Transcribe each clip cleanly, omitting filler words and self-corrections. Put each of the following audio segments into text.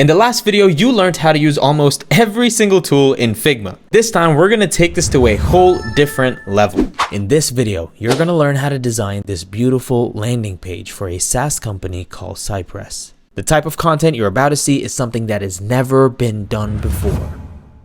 In the last video, you learned how to use almost every single tool in Figma. This time, we're gonna take this to a whole different level. In this video, you're gonna learn how to design this beautiful landing page for a SaaS company called Cypress. The type of content you're about to see is something that has never been done before.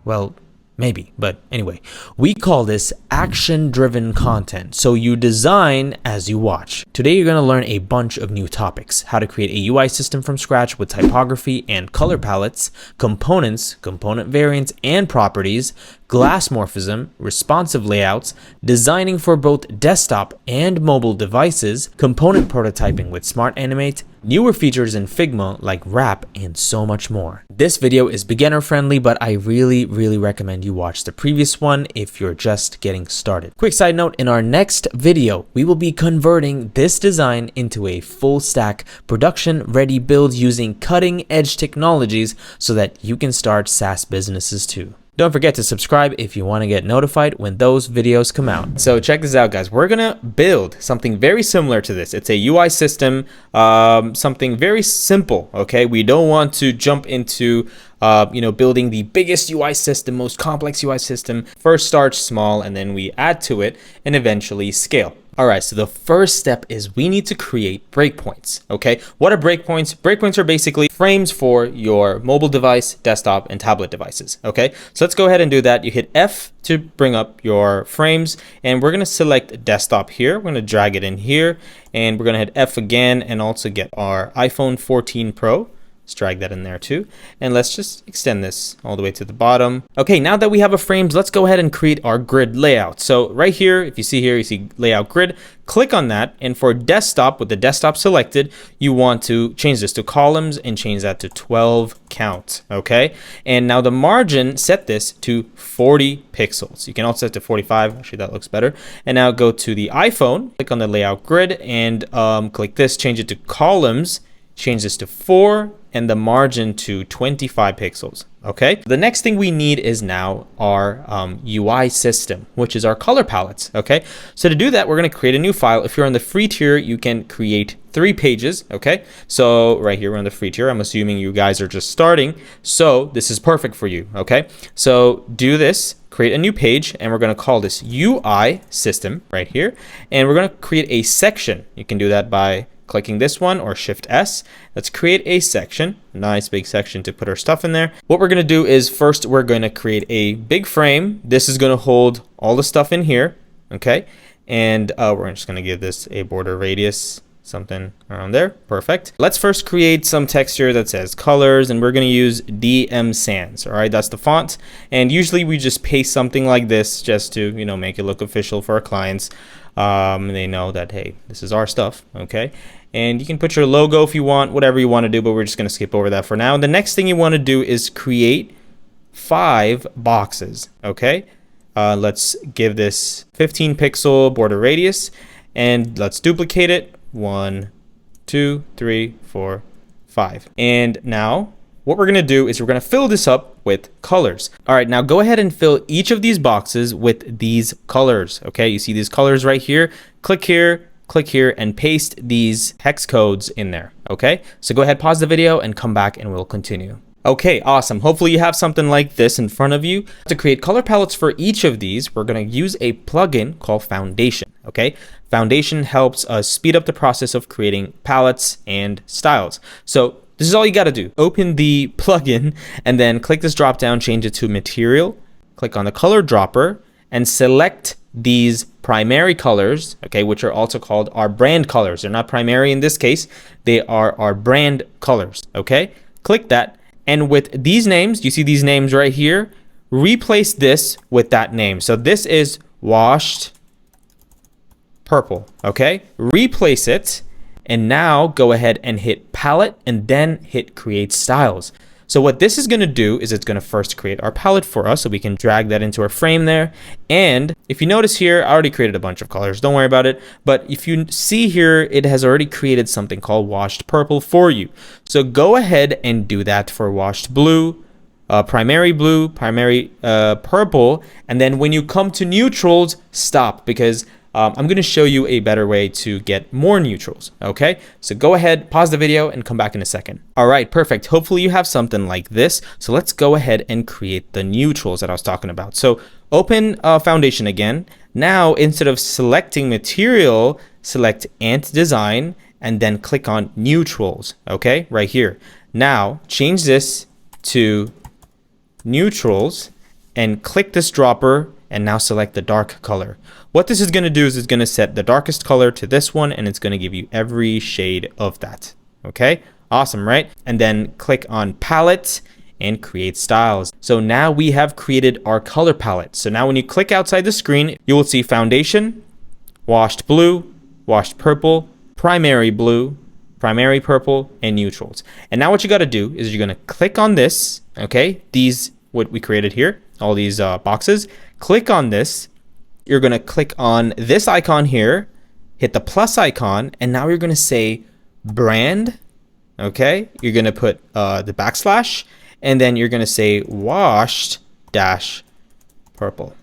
Well, maybe, but anyway, we call this action-driven content. So you design as you watch. Today, you're going to learn a bunch of new topics: how to create a UI system from scratch with typography and color palettes, components, component variants and properties, glassmorphism, responsive layouts, designing for both desktop and mobile devices, component prototyping with smart animate, newer features in Figma like wrap, and so much more. This video is beginner friendly, but I really recommend you watch the previous one if you're just getting started. Quick side note, in our next video, we will be converting this design into a full stack production ready build using cutting edge technologies so that you can start SaaS businesses too. Don't forget to subscribe if you want to get notified when those videos come out. So check this out, guys. We're gonna build something very similar to this. It's a UI system, something very simple, okay? We don't want to jump into building the biggest UI system, most complex UI system. First start small and then we add to it and eventually scale. All right, so the first step is we need to create breakpoints, okay? What are breakpoints? Breakpoints are basically frames for your mobile device, desktop, and tablet devices, okay? So let's go ahead and do that. You hit F to bring up your frames, and we're gonna select desktop here. We're gonna drag it in here, and we're gonna hit F again and also get our iPhone 14 Pro. Let's drag that in there too. And let's just extend this all the way to the bottom. Okay, now that we have our frames, let's go ahead and create our grid layout. So right here, if you see here, you see layout grid, click on that. And for desktop, with the desktop selected, you want to change this to columns and change that to 12 count, okay? And now the margin, set this to 40 pixels. You can also set to 45, actually that looks better. And now go to the iPhone, click on the layout grid and click this, change it to columns, change this to 4 and the margin to 25 pixels. Okay. The next thing we need is now our UI system, which is our color palettes. Okay. So to do that, we're going to create a new file. If you're on the free tier, you can create 3 pages. Okay. So right here, we're on the free tier. I'm assuming you guys are just starting. So this is perfect for you. Okay. So do this, create a new page, and we're going to call this UI system right here. And we're going to create a section. You can do that by clicking this one or Shift S. Let's create a section, nice big section to put our stuff in there. What we're going to do is first we're going to create a big frame. This is going to hold all the stuff in here. Okay. And we're just going to give this a border radius, something around there. Perfect. Let's first create some texture that says colors, and we're going to use DM Sans. All right. That's the font. And usually we just paste something like this just to, make it look official for our clients. They know that, hey, this is our stuff. Okay. And you can put your logo if you want, whatever you want to do, but we're just going to skip over that for now. And the next thing you want to do is create 5 boxes. Okay. Let's give this 15 pixel border radius and let's duplicate it. 1, 2, 3, 4, 5. And now what we're going to do is we're going to fill this up with colors. All right, now go ahead and fill each of these boxes with these colors. Okay, you see these colors right here. Click here, and paste these hex codes in there. Okay, so go ahead, pause the video and come back and we'll continue. Okay, awesome. Hopefully you have something like this in front of you. To create color palettes for each of these, we're going to use a plugin called Foundation. Okay, Foundation helps us speed up the process of creating palettes and styles. So this is all you got to do. Open the plugin and then click this drop down, change it to material, click on the color dropper and select these primary colors, okay, which are also called our brand colors. They're not primary in this case. They are our brand colors, okay? Click that. And with these names, you see these names right here, replace this with that name. So this is washed purple, okay? Replace it. And now go ahead and hit palette and then hit create styles. So what this is going to do is it's going to first create our palette for us so we can drag that into our frame there. And if you notice here, I already created a bunch of colors. Don't worry about it. But if you see here, it has already created something called washed purple for you. So go ahead and do that for washed blue, primary blue, primary purple. And then when you come to neutrals, stop, because I'm going to show you a better way to get more neutrals. Okay, so go ahead, pause the video and come back in a second. All right, perfect. Hopefully you have something like this. So let's go ahead and create the neutrals that I was talking about. So open Foundation again. Now, instead of selecting material, select Ant Design and then click on neutrals. Okay, right here. Now change this to neutrals and click this dropper and now select the dark color. What this is going to do is it's going to set the darkest color to this one and it's going to give you every shade of that. Okay, awesome, right? And then click on palette and create styles. So now we have created our color palette. So now when you click outside the screen, you will see foundation, washed blue, washed purple, primary blue, primary purple, and neutrals. And now what you got to do is you're going to click on this. Okay, these what we created here, all these boxes. Click on this. You're going to click on this icon here, hit the plus icon, and now you're going to say brand. Okay, you're going to put the backslash, and then you're going to say washed dash purple.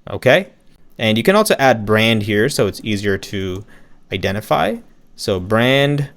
Okay, and you can also add brand here so it's easier to identify. So brand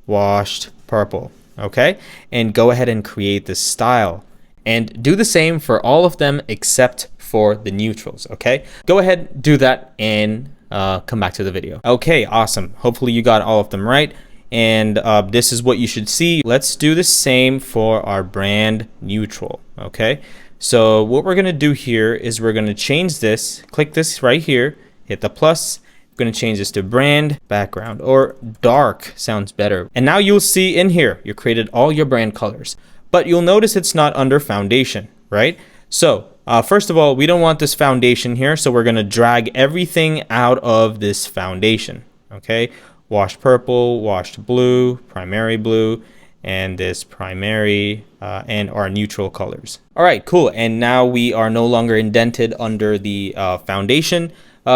washed purple. Okay, and go ahead and create this style and do the same for all of them except for the neutrals. Okay, go ahead, do that, and come back to the video. Okay, awesome. Hopefully you got all of them right, and this is what you should see. Let's do the same for our brand neutral. Okay, so what we're gonna do here is we're gonna change this, click this right here, hit the plus. We're going to change this to brand background, or dark sounds better. And now you'll see in here, you created all your brand colors, but you'll notice it's not under foundation, right? So first of all, we don't want this foundation here. So we're going to drag everything out of this foundation. Okay. Washed purple, washed blue, primary blue, and this primary and our neutral colors. All right, cool. And now we are no longer indented under the foundation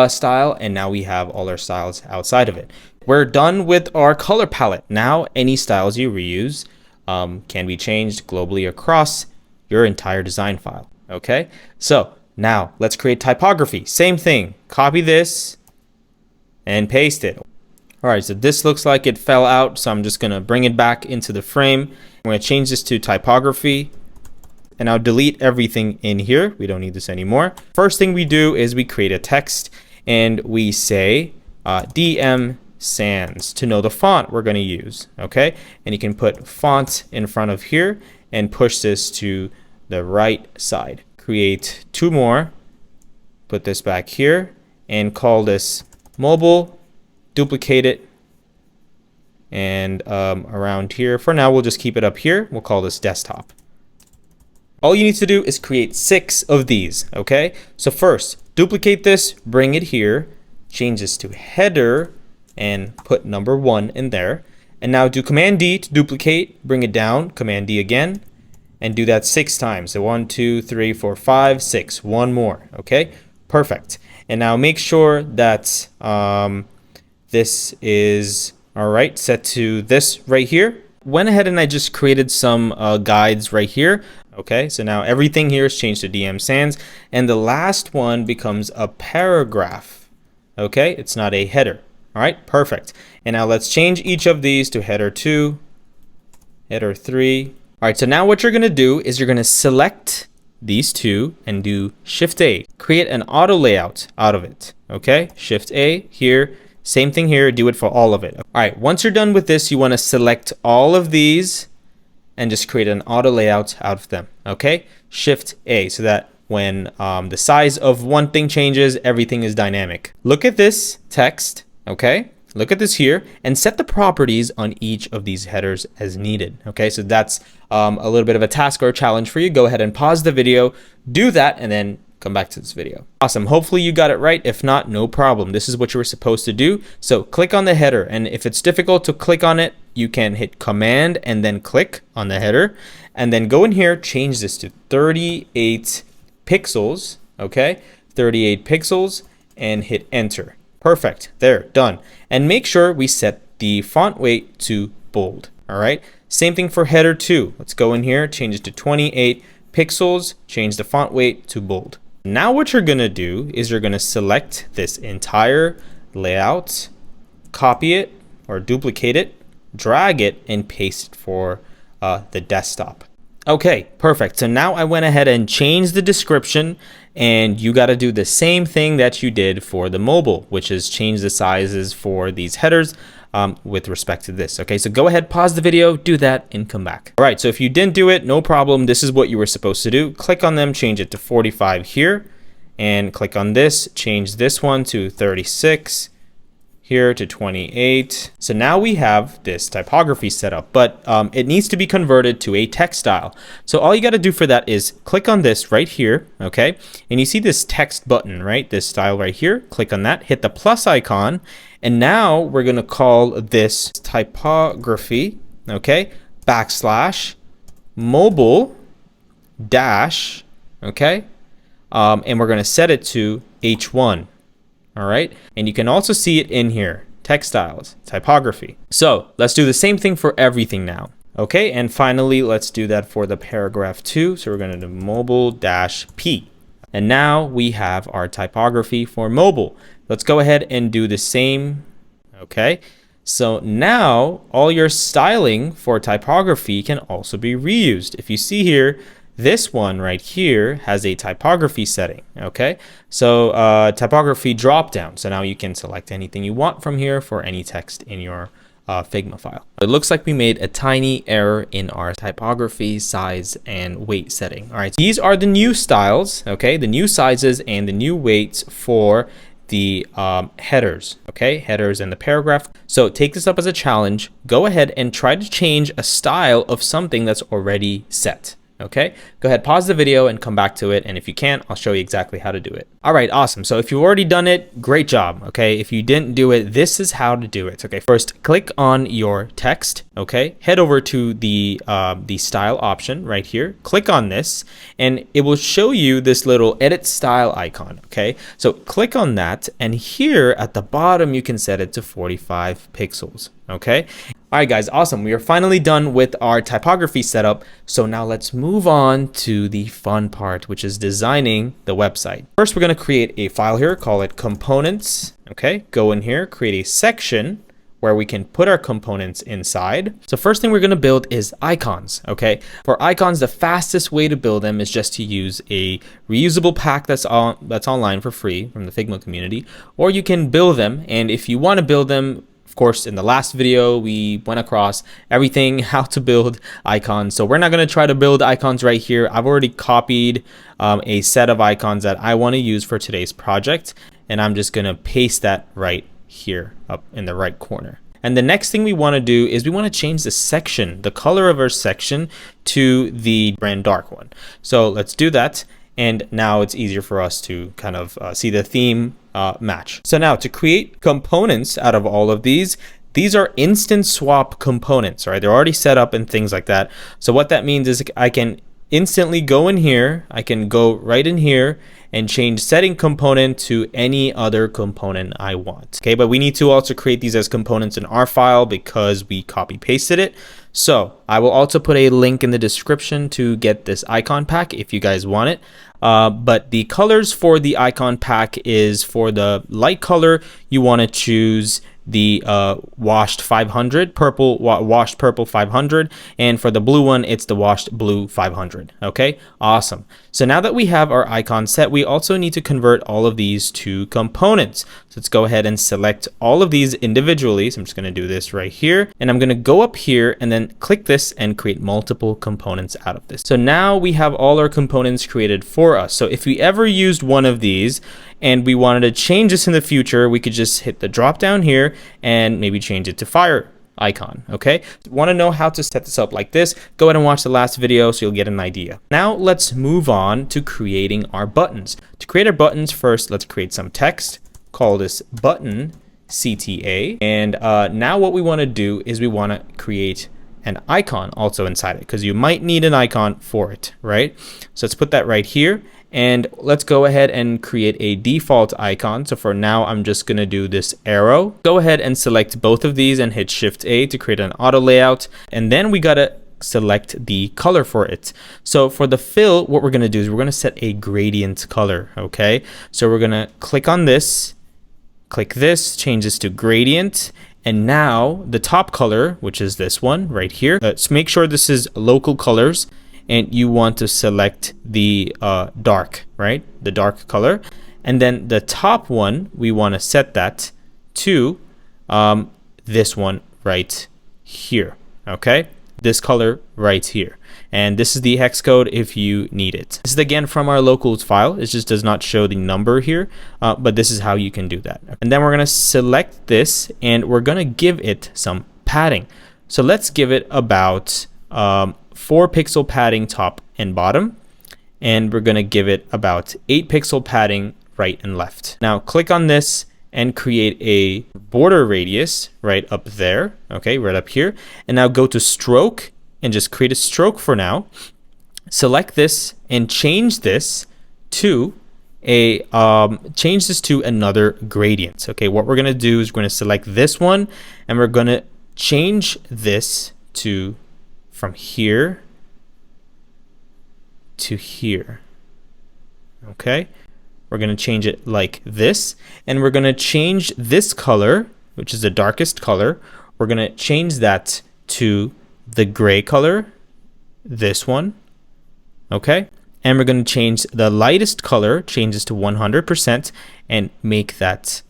style, and now we have all our styles outside of it. We're done with our color palette. Now any styles you reuse can be changed globally across your entire design file. Okay, so now let's create typography. Same thing, copy this and paste it. All right, so this looks like it fell out, so I'm just gonna bring it back into the frame. I'm gonna change this to typography, and I'll delete everything in here. We don't need this anymore. First thing we do is we create a text and we say DM Sans to know the font we're going to use. Okay, and you can put font in front of here and push this to the right side. Create two more, put this back here and call this mobile, duplicate it, and around here. For now, we'll just keep it up here. We'll call this desktop. All you need to do is create 6 of these, okay? So first, duplicate this, bring it here, change this to header, and put number 1 in there. And now do Command D to duplicate, bring it down, Command D again, and do that 6 times. So 1, 2, 3, 4, 5, 6. One more, okay? Perfect. And now make sure that this is, all right, set to this right here. Went ahead and I just created some guides right here. Okay, so now everything here is changed to DM Sans, and the last one becomes a paragraph. Okay, it's not a header. All right, perfect. And now let's change each of these to header 2, header 3. All right, so now what you're gonna do is you're gonna select these two and do Shift A, create an auto layout out of it. Okay, Shift A here, same thing here, do it for all of it. All right, once you're done with this, you wanna select all of these and just create an auto layout out of them. Okay, Shift A, so that when the size of one thing changes, everything is dynamic. Look at this text, okay? Look at this here and set the properties on each of these headers as needed. Okay, so that's a little bit of a task or a challenge for you. Go ahead and pause the video, do that, and then come back to this video. Awesome, hopefully you got it right. If not, no problem. This is what you were supposed to do. So click on the header, and if it's difficult to click on it, you can hit Command and then click on the header, and then go in here, change this to 38 pixels, okay? 38 pixels, and hit Enter. Perfect, there, done. And make sure we set the font weight to bold, all right? Same thing for header 2. Let's go in here, change it to 28 pixels, change the font weight to bold. Now what you're gonna do is you're gonna select this entire layout, copy it or duplicate it, drag it, and paste it for the desktop. Okay, perfect. So now I went ahead and changed the description, and you got to do the same thing that you did for the mobile, which is change the sizes for these headers with respect to this. Okay, so go ahead, pause the video, do that, and come back. All right, so if you didn't do it, no problem. This is what you were supposed to do. Click on them, change it to 45 here, and click on this, change this one to 36. Here to 28. So now we have this typography set up, but it needs to be converted to a text style. So all you got to do for that is click on this right here, okay? And you see this text button, right? This style right here. Click on that, hit the plus icon, and now we're going to call this typography, okay? Backslash mobile dash, okay? And we're going to set it to H1. All right, and you can also see it in here, text styles, typography. So let's do the same thing for everything now. Okay, and finally, let's do that for the paragraph 2. So we're going to do mobile-p. And now we have our typography for mobile. Let's go ahead and do the same. Okay, so now all your styling for typography can also be reused. If you see here, this one right here has a typography setting, okay? So typography drop down. So now you can select anything you want from here for any text in your Figma file. It looks like we made a tiny error in our typography size and weight setting. All right, these are the new styles, okay? The new sizes and the new weights for the headers, okay? Headers and the paragraph. So take this up as a challenge. Go ahead and try to change a style of something that's already set. Okay, go ahead, pause the video and come back to it. And if you can't, I'll show you exactly how to do it. All right, awesome. So if you've already done it, great job. Okay, if you didn't do it, this is how to do it. Okay, first click on your text. Okay, head over to the style option right here. Click on this and it will show you this little edit style icon. Okay, so click on that, and here at the bottom, you can set it to 45 pixels. Okay. All right, guys, awesome. We are finally done with our typography setup. So now let's move on to the fun part, which is designing the website. First, we're going to create a file here, call it components. Okay, go in here, create a section where we can put our components inside. So first thing we're going to build is icons. Okay, for icons, the fastest way to build them is just to use a reusable pack that's online for free from the Figma community, or you can build them. And if you want to build them, of course, in the last video, we went across everything, how to build icons. So we're not going to try to build icons right here. I've already copied a set of icons that I want to use for today's project, and I'm just going to paste that right here up in the right corner. And the next thing we want to do is we want to change the section, the color of our section, to the brand dark one. So let's do that. And now it's easier for us to kind of see the theme match. So now to create components out of all of these are instant swap components, right? They're already set up and things like that. So what that means is I can instantly go in here, I can go right in here and change setting component to any other component I want. Okay, but we need to also create these as components in our file because we copy pasted it. So I will also put a link in the description to get this icon pack if you guys want it. But the colors for the icon pack is for the light color, you want to choose the washed 500, washed purple 500, and for the blue one, it's the washed blue 500. Okay, awesome. So now that we have our icon set, we also need to convert all of these to components. So let's go ahead and select all of these individually. So I'm just going to do this right here, and I'm going to go up here and then click this and create multiple components out of this. So now we have all our components created for us. So if we ever used one of these and we wanted to change this in the future, we could just hit the drop down here and maybe change it to fire icon. Okay, want to know how to set this up like this? Go ahead and watch the last video so you'll get an idea. Now let's move on to creating our buttons. To create our buttons, first let's create some text, call this button CTA, and now what we want to do is we want to create an icon also inside it, because you might need an icon for it, right? So let's put that right here, and let's go ahead and create a default icon. So for now, I'm just going to do this arrow. Go ahead and select both of these and hit Shift A to create an auto layout, and then we got to select the color for it. So for the fill, what we're going to do is we're going to set a gradient color. Okay, so we're going to click on this, Click this, change this to gradient. And now the top color, which is this one right here, so make sure this is local colors and you want to select the dark, right? The dark color. And then the top one, we want to set that to this one right here, okay? This color right here. And this is the hex code if you need it. This is again from our locals file. It just does not show the number here, but this is how you can do that. And then we're going to select this and we're going to give it some padding. So let's give it about 4 pixel padding top and bottom. And we're going to give it about 8 pixel padding right and left. Now click on this and create a border radius right up there, okay, right up here. And now go to stroke and just create a stroke for now. Select this and change this to another gradient. Okay, what we're gonna do is we're gonna select this one and we're gonna change this to from here to here. Okay. We're going to change it like this, and we're going to change this color, which is the darkest color. We're going to change that to the gray color, this one, okay? And we're going to change the lightest color, change this to 100%, and make that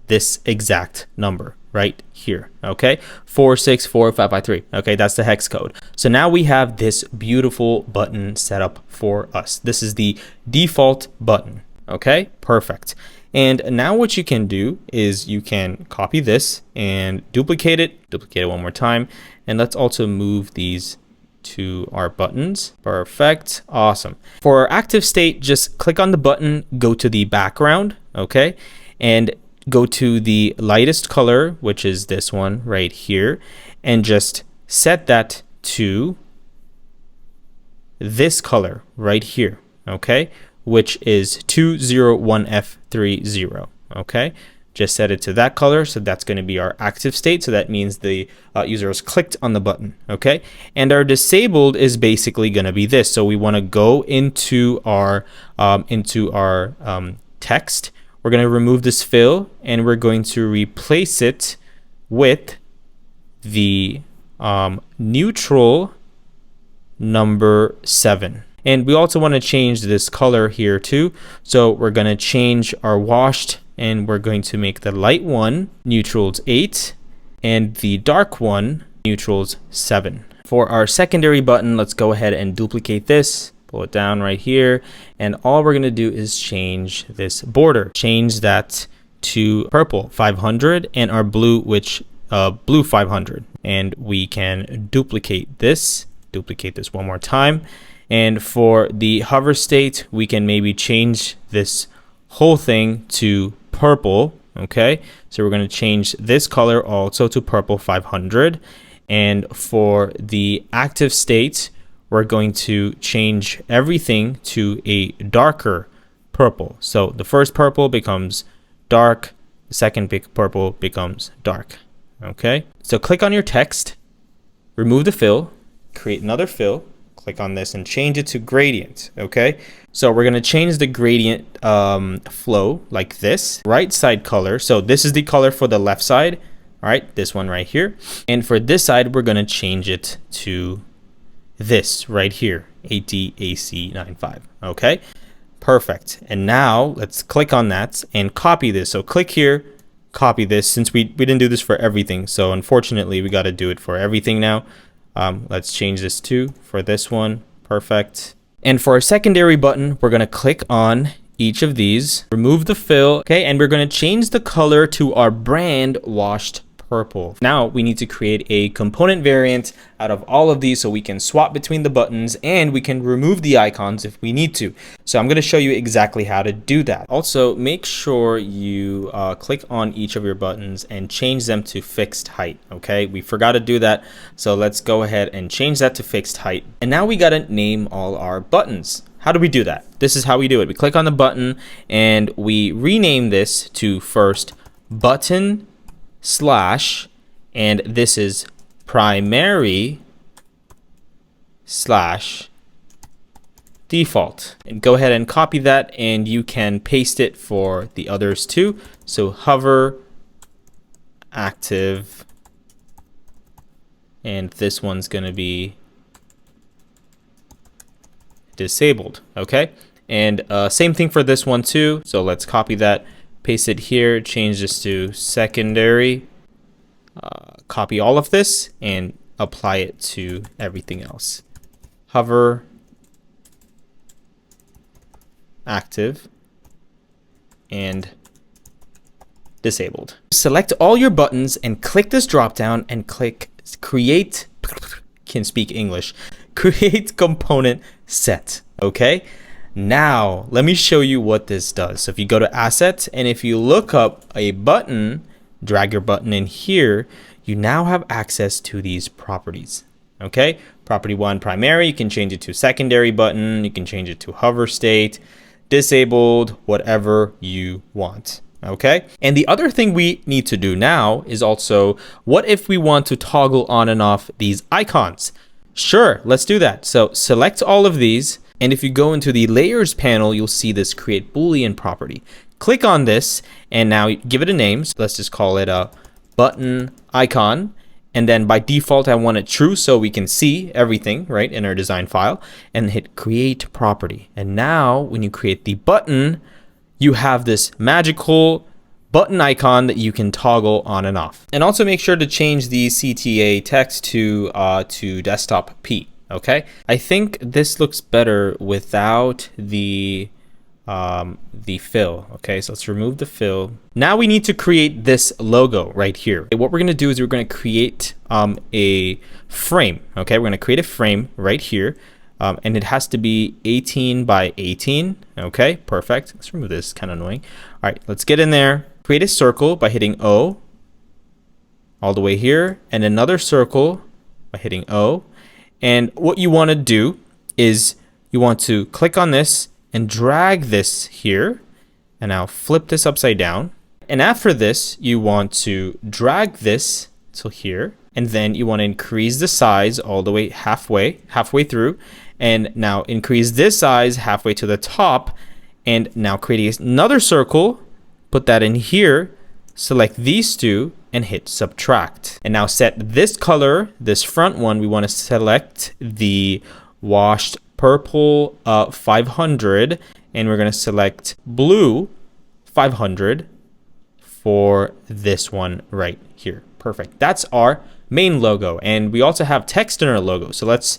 this exact number right here, okay? 464553. Okay, that's the hex code. So now we have this beautiful button set up for us. This is the default button. Okay, perfect. And now what you can do is you can copy this and duplicate it one more time. And let's also move these to our buttons. Perfect. Awesome. For our active state, just click on the button, go to the background, okay? And go to the lightest color, which is this one right here, and just set that to this color right here, okay, which is 201F30, okay? Just set it to that color, so that's going to be our active state, so that means the user has clicked on the button, okay? And our disabled is basically going to be this, so we want to go into our text. We're going to remove this fill and we're going to replace it with the neutral number 7. And we also want to change this color here too. So we're going to change our washed and we're going to make the light one neutrals 8 and the dark one neutrals 7. For our secondary button, let's go ahead and duplicate this. Pull it down right here, and all we're going to do is change this border, change that to purple 500 and our blue, which blue 500, and we can duplicate this one more time. And for the hover state, we can maybe change this whole thing to purple. Okay, so we're going to change this color also to purple 500. And for the active state, we're going to change everything to a darker purple. So the first purple becomes dark, the second purple becomes dark. Okay, so click on your text, remove the fill, create another fill, click on this and change it to gradient. Okay, so we're going to change the gradient flow like this. Right side color, so this is the color for the left side. All right, this one right here. And for this side, we're going to change it to this right here, ATAC95. Okay, perfect. And now let's click on that and copy this. So click here, copy this, since we didn't do this for everything. So unfortunately, we got to do it for everything now. Let's change this too for this one. Perfect. And for our secondary button, we're going to click on each of these, remove the fill. Okay, and we're going to change the color to our brand washed purple. Now we need to create a component variant out of all of these so we can swap between the buttons and we can remove the icons if we need to. So I'm going to show you exactly how to do that. Also, make sure you click on each of your buttons and change them to fixed height. Okay, we forgot to do that. So let's go ahead and change that to fixed height. And now we got to name all our buttons. How do we do that? This is how we do it. We click on the button and we rename this to first button slash, and this is primary slash default, and go ahead and copy that, and you can paste it for the others too. So hover, active, and this one's going to be disabled. Okay, and same thing for this one too. So let's copy that, paste it here, change this to secondary, copy all of this and apply it to everything else. Hover, active, and disabled. Select all your buttons and click this drop down and click create, can speak English, create component set. Okay, now let me show you what this does. So if you go to assets, and if you look up a button, drag your button in here, you now have access to these properties. Okay, property 1, primary, you can change it to secondary button, you can change it to hover state, disabled, whatever you want. Okay, and the other thing we need to do now is also, what if we want to toggle on and off these icons? Sure, let's do that. So select all of these, and if you go into the layers panel, you'll see this create boolean property. Click on this, and now give it a name. So let's just call it a button icon, and then by default I want it true so we can see everything right in our design file, and hit create property. And now when you create the button, you have this magical button icon that you can toggle on and off. And also make sure to change the CTA text to desktop P. Okay, I think this looks better without the fill. Okay, so let's remove the fill. Now we need to create this logo right here. What we're going to do is we're going to create a frame. Okay, we're going to create a frame right here, and it has to be 18 by 18. Okay, perfect. Let's remove this, kind of annoying. All right, let's get in there. Create a circle by hitting O all the way here, and another circle by hitting O. And what you want to do is you want to click on this and drag this here, and now flip this upside down. And after this, you want to drag this to here, and then you want to increase the size all the way halfway through, and now increase this size halfway to the top, and now create another circle, put that in here, select these two, and hit subtract. And now set this color, this front one, we want to select the washed purple 500, and we're going to select blue 500 for this one right here. Perfect. That's our main logo, and we also have text in our logo. So let's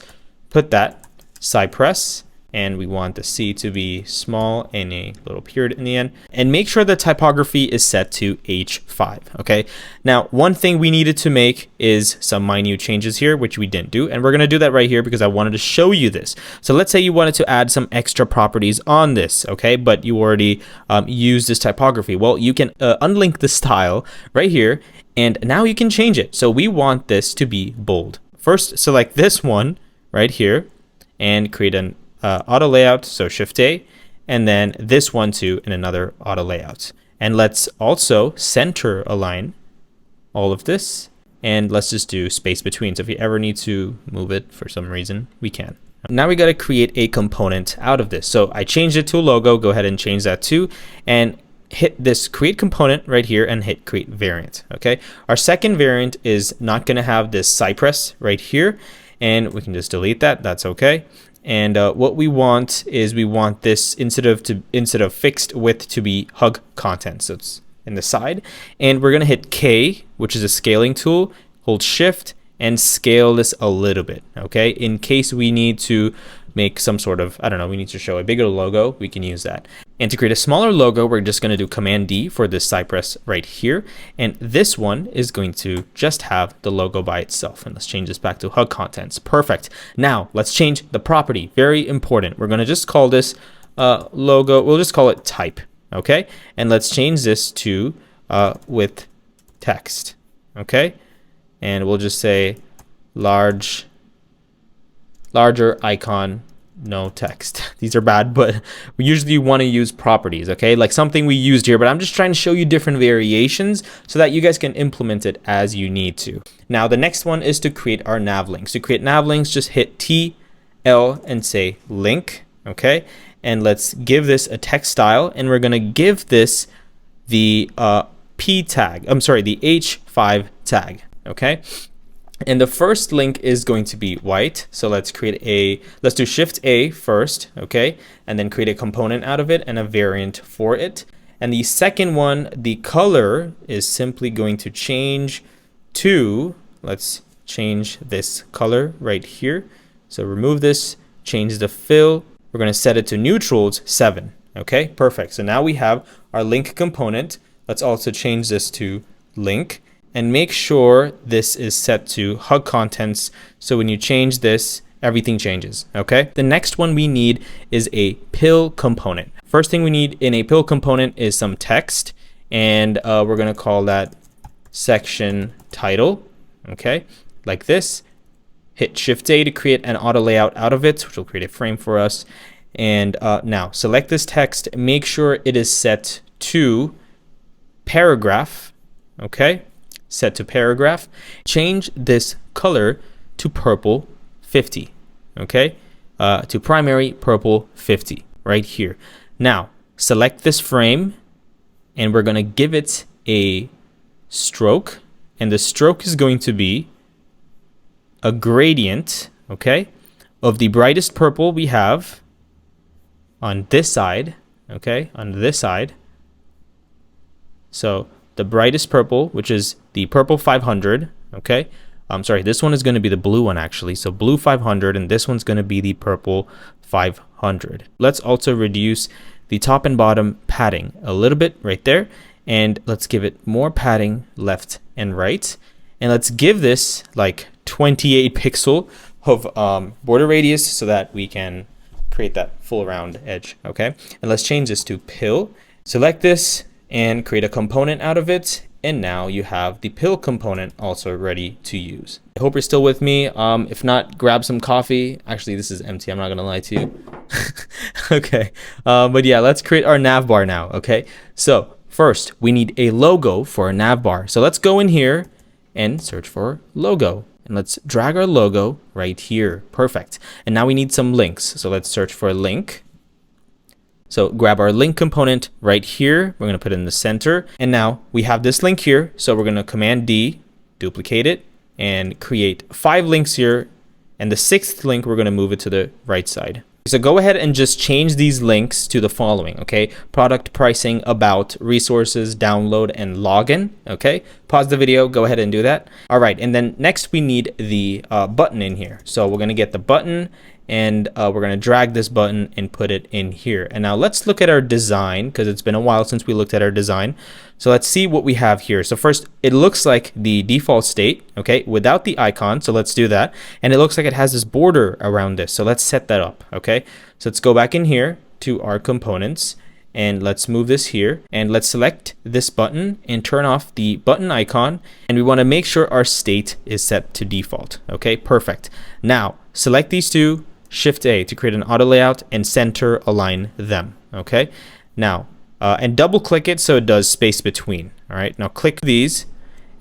put that Cypress, and we want the C to be small and a little period in the end, and make sure the typography is set to H5. Okay, now one thing we needed to make is some minute changes here, which we didn't do, and we're going to do that right here because I wanted to show you this. So let's say you wanted to add some extra properties on this, okay, but you already used this typography. Well, you can unlink the style right here, and now you can change it. So we want this to be bold. First, select this one right here and create an auto layout, so Shift A, and then this one too in another auto layout. And let's also center align all of this, and let's just do space between. So if you ever need to move it for some reason, we can. Now we got to create a component out of this. So I changed it to a logo. Go ahead and change that too, and hit this create component right here and hit create variant. Okay, our second variant is not going to have this cypress right here, and we can just delete that. That's okay. And what we want is we want this instead of fixed width to be hug content. So it's in the side, and we're gonna hit K, which is a scaling tool. Hold Shift and scale this a little bit. Okay, in case we need to make some sort of, I don't know, we need to show a bigger logo, we can use that. And to create a smaller logo, we're just going to do Command D for this cypress right here. And this one is going to just have the logo by itself. And let's change this back to hug contents. Perfect. Now let's change the property. Very important. We're going to just call this logo. We'll just call it type. Okay. And let's change this to with text. Okay. And we'll just say larger icon, no text. These are bad, but we usually want to use properties, okay? Like something we used here, but I'm just trying to show you different variations so that you guys can implement it as you need to. Now, the next one is to create our nav links. To create nav links, just hit T, L, and say link, okay? And let's give this a text style, and we're gonna give this the P tag, the H5 tag, okay? And the first link is going to be white. So let's do Shift A first, okay? And then create a component out of it and a variant for it. And the second one, the color is simply going to change to, let's change this color right here. So remove this, change the fill. We're going to set it to neutrals 7. Okay, perfect. So now we have our link component. Let's also change this to link and make sure this is set to hug contents. So when you change this, everything changes. Okay. The next one we need is a pill component. First thing we need in a pill component is some text, and we're going to call that section title. Okay, like this. Hit Shift A to create an auto layout out of it, which will create a frame for us. And now select this text, make sure it is set to paragraph. Okay, set to paragraph. Change this color to purple 50. Okay, to primary purple 50 right here. Now select this frame, and we're going to give it a stroke, and the stroke is going to be a gradient, okay, of the brightest purple we have on this side, okay, on this side. So the brightest purple, which is the purple 500, okay. This one is going to be the blue one actually. So blue 500, and this one's going to be the purple 500. Let's also reduce the top and bottom padding a little bit right there, and let's give it more padding left and right, and let's give this like 28 pixel of border radius so that we can create that full round edge. Okay, and let's change this to pill. Select this and create a component out of it, and now you have the pill component also ready to use. I hope you're still with me. If not, grab some coffee. Actually, this is empty, I'm not gonna lie to you. Okay, but yeah, let's create our nav bar now. Okay, so first we need a logo for a nav bar. So let's go in here and search for logo, and let's drag our logo right here. Perfect. And now we need some links. So let's search for a link. So grab our link component right here. We're going to put it in the center. And now we have this link here. So we're going to Command D, duplicate it, and create 5 links here. And the 6th link, we're going to move it to the right side. So go ahead and just change these links to the following, okay? Product, pricing, about, resources, download, and login, okay? Pause the video, go ahead and do that. All right, and then next we need the button in here. So we're gonna get the button, and we're gonna drag this button and put it in here. And now let's look at our design, because it's been a while since we looked at our design. So let's see what we have here. So first, it looks like the default state, okay, without the icon. So let's do that. And it looks like it has this border around this. So let's set that up, okay? So let's go back in here to our components, and let's move this here, and let's select this button and turn off the button icon. And we want to make sure our state is set to default. Okay, perfect. Now select these two, Shift A to create an auto layout, and center align them. Okay, now and double click it so it does space between. All right, now click these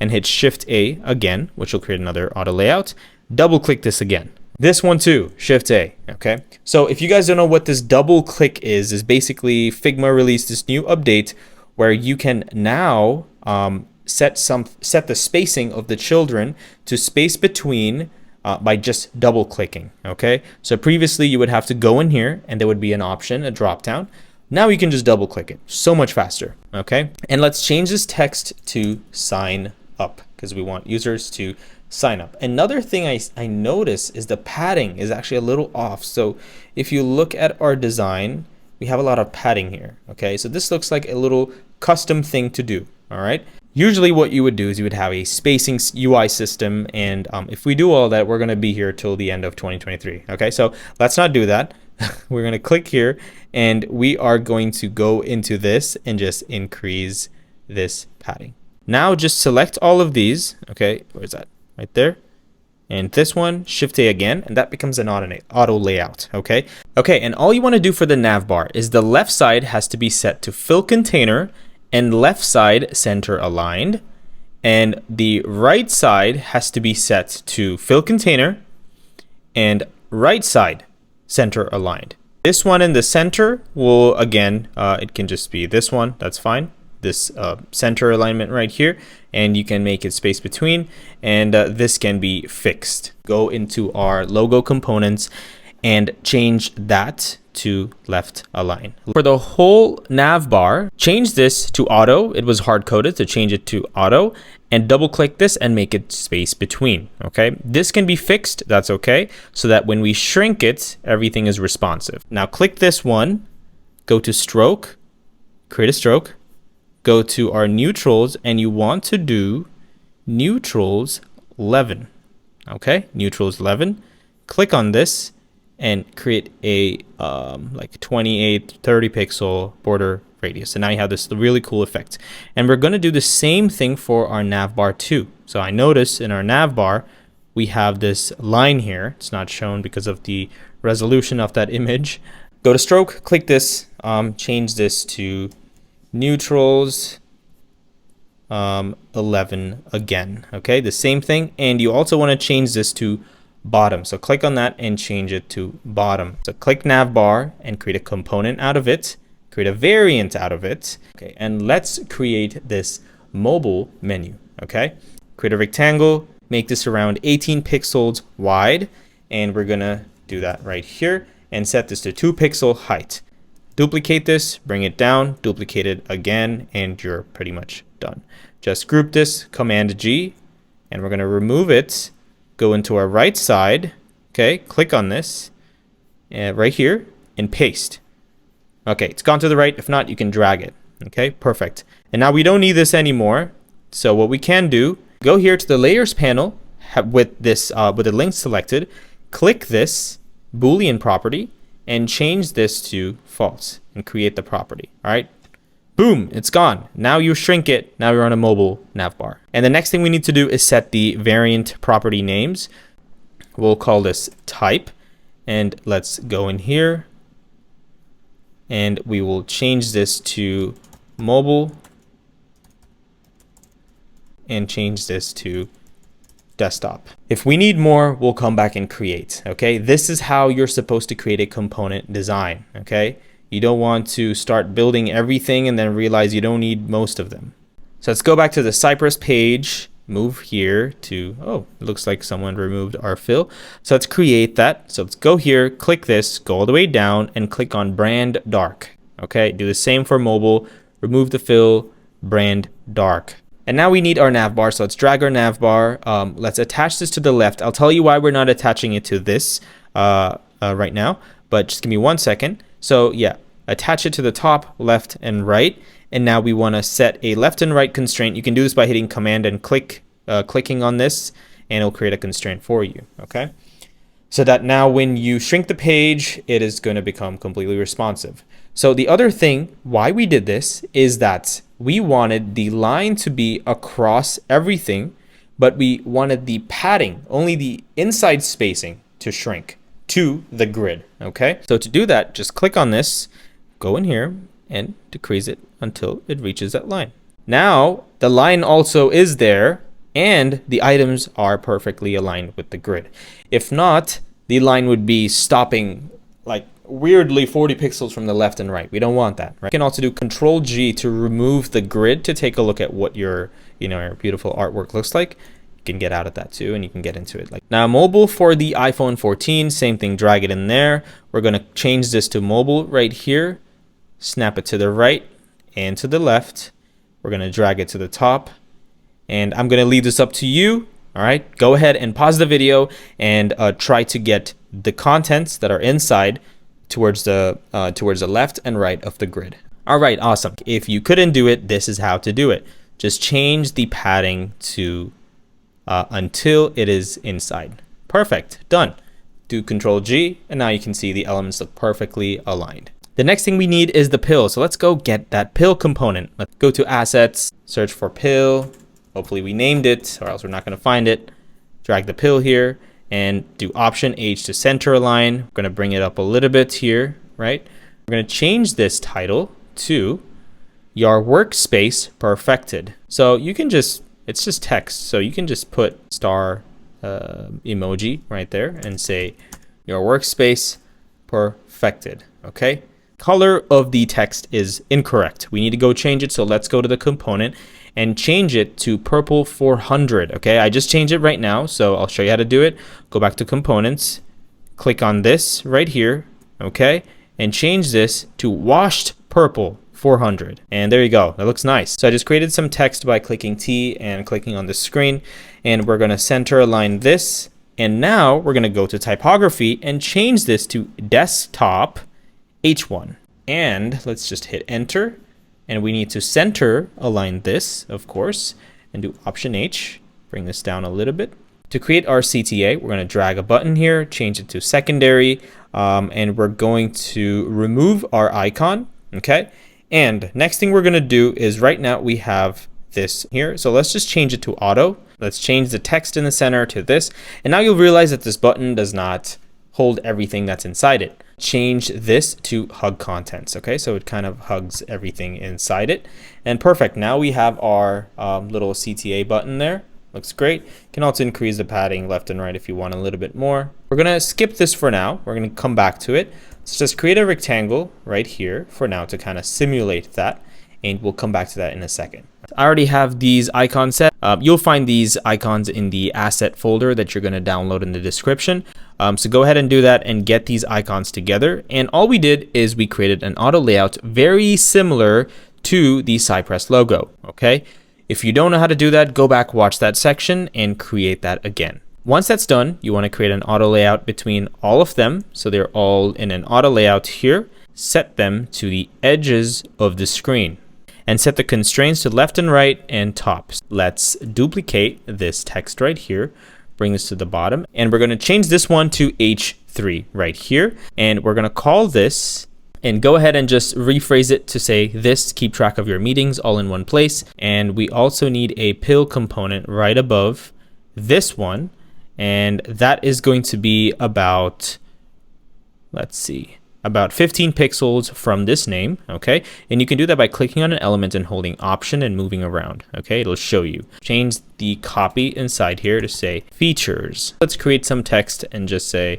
and hit Shift A again, which will create another auto layout. Double click this again. This one too, Shift A. Okay, so if you guys don't know what this double click is basically Figma released this new update where you can now set the spacing of the children to space between by just double clicking. Okay, so previously you would have to go in here and there would be an option, a drop down. Now you can just double click it, so much faster. Okay, and let's change this text to sign up because we want users to sign up. Another thing I notice is the padding is actually a little off. So if you look at our design, we have a lot of padding here. Okay, so this looks like a little custom thing to do. All right, usually what you would do is you would have a spacing UI system, and if we do all that, we're going to be here till the end of 2023. Okay, so let's not do that. We're going to click here, and we are going to go into this and just increase this padding. Now just select all of these. Okay, where's that? Right there. And this one, Shift A again, and that becomes an auto layout. Okay, and all you want to do for the nav bar is the left side has to be set to fill container and left side center aligned, and the right side has to be set to fill container and right side center aligned. This one in the center will, again, it can just be this one. That's fine. This center alignment right here, and you can make it space between, and this can be fixed. Go into our logo components and change that to left align. For the whole nav bar, change this to auto. It was hard coded, to change it to auto, and double click this and make it space between. Okay, this can be fixed, that's okay, so that when we shrink it, everything is responsive. Now click this one, go to stroke, create a stroke, go to our neutrals, and you want to do neutrals 11. Okay, neutrals 11. Click on this and create a like 28, 30 pixel border radius. And now you have this really cool effect. And we're going to do the same thing for our nav bar too. So I notice in our nav bar, we have this line here. It's not shown because of the resolution of that image. Go to stroke, click this, change this to neutrals 11 again. Okay, the same thing. And you also want to change this to bottom. So click on that and change it to bottom. So click nav bar and create a component out of it, create a variant out of it. Okay, and let's create this mobile menu. Okay, create a rectangle, make this around 18 pixels wide, and we're gonna do that right here and set this to 2 pixel height. Duplicate this, bring it down, duplicate it again, and you're pretty much done. Just group this, Command G, and we're gonna remove it. Go into our right side, okay, click on this right here and paste. Okay, it's gone to the right. If not, you can drag it. Okay, perfect. And now we don't need this anymore. So what we can do, go here to the layers panel with this with the link selected, click this boolean property and change this to false and create the property. All right. Boom, it's gone. Now you shrink it. Now you're on a mobile nav bar. And the next thing we need to do is set the variant property names. We'll call this type. And let's go in here. And we will change this to mobile. And change this to desktop. If we need more, we'll come back and create. Okay, this is how you're supposed to create a component design. Okay. You don't want to start building everything and then realize you don't need most of them. So let's go back to the Cypress page, move here to, oh, it looks like someone removed our fill. So let's create that. So let's go here, click this, go all the way down and click on brand dark. Okay, do the same for mobile, remove the fill, brand dark. And now we need our nav bar. So let's drag our nav bar. Let's attach this to the left. I'll tell you why we're not attaching it to this right now, but just give me 1 second. So yeah, attach it to the top, left, and right. And now we want to set a left and right constraint. You can do this by hitting Command and clicking on this, and it'll create a constraint for you. Okay, so that now when you shrink the page, it is going to become completely responsive. So the other thing why we did this is that we wanted the line to be across everything, but we wanted the padding, only the inside spacing, to shrink to the grid. Okay, so to do that, just click on this, go in here and decrease it until it reaches that line. Now the line also is there and the items are perfectly aligned with the grid. If not, the line would be stopping like weirdly 40 pixels from the left and right. We don't want that, right? You can also do Control G to remove the grid to take a look at what your beautiful artwork looks like. Can get out of that too, and you can get into it. Like now mobile for the iPhone 14, same thing, drag it in there. We're going to change this to mobile right here, snap it to the right and to the left. We're going to drag it to the top, and I'm going to leave this up to you. All right, go ahead and pause the video and try to get the contents that are inside towards the left and right of the grid. All right, awesome. If you couldn't do it, this is how to do it. Just change the padding to until it is inside. Perfect, done. Do Control G, and now you can see the elements look perfectly aligned. The next thing we need is the pill. So let's go get that pill component. Let's go to assets, search for pill. Hopefully we named it, or else we're not going to find it. Drag the pill here and do Option H to center align. We're going to bring it up a little bit here, right? We're going to change this title to your workspace perfected. So you can just, it's just text. So you can just put star emoji right there and say your workspace perfected. okay? Color of the text is incorrect. We need to go change it. So let's go to the component and change it to purple 400. Okay, I just changed it right now, so I'll show you how to do it. Go back to components, click on this right here, okay, and change this to washed purple 400. And there you go. That looks nice. So I just created some text by clicking T and clicking on the screen, and we're going to center align this. And now we're going to go to typography and change this to desktop H1. And let's just hit enter. And we need to center align this, of course, and do Option H. Bring this down a little bit. To create our CTA, we're going to drag a button here, change it to secondary, and we're going to remove our icon. Okay. And next thing we're going to do is right now we have this here. So let's just change it to auto. Let's change the text in the center to this. And now you'll realize that this button does not hold everything that's inside it. Change this to hug contents. Okay, so it kind of hugs everything inside it. And perfect. Now we have our little CTA button there. Looks great. You can also increase the padding left and right if you want a little bit more. We're going to skip this for now. We're going to come back to it. Let's just create a rectangle right here for now to kind of simulate that. And we'll come back to that in a second. I already have these icons set. You'll find these icons in the asset folder that you're going to download in the description. So go ahead and do that and get these icons together. And all we did is we created an auto layout very similar to the Cypress logo. Okay. If you don't know how to do that, go back, watch that section and create that again. Once that's done, you want to create an auto layout between all of them. So they're all in an auto layout here. Set them to the edges of the screen. And set the constraints to left and right and top. Let's duplicate this text right here, bring this to the bottom, and we're going to change this one to H3 right here. And we're going to call this and go ahead and just rephrase it to say this, keep track of your meetings all in one place. And we also need a pill component right above this one. And that is going to be about, let's see, about 15 pixels from this name, okay? And you can do that by clicking on an element and holding Option and moving around, okay? It'll show you. Change the copy inside here to say features. Let's create some text and just say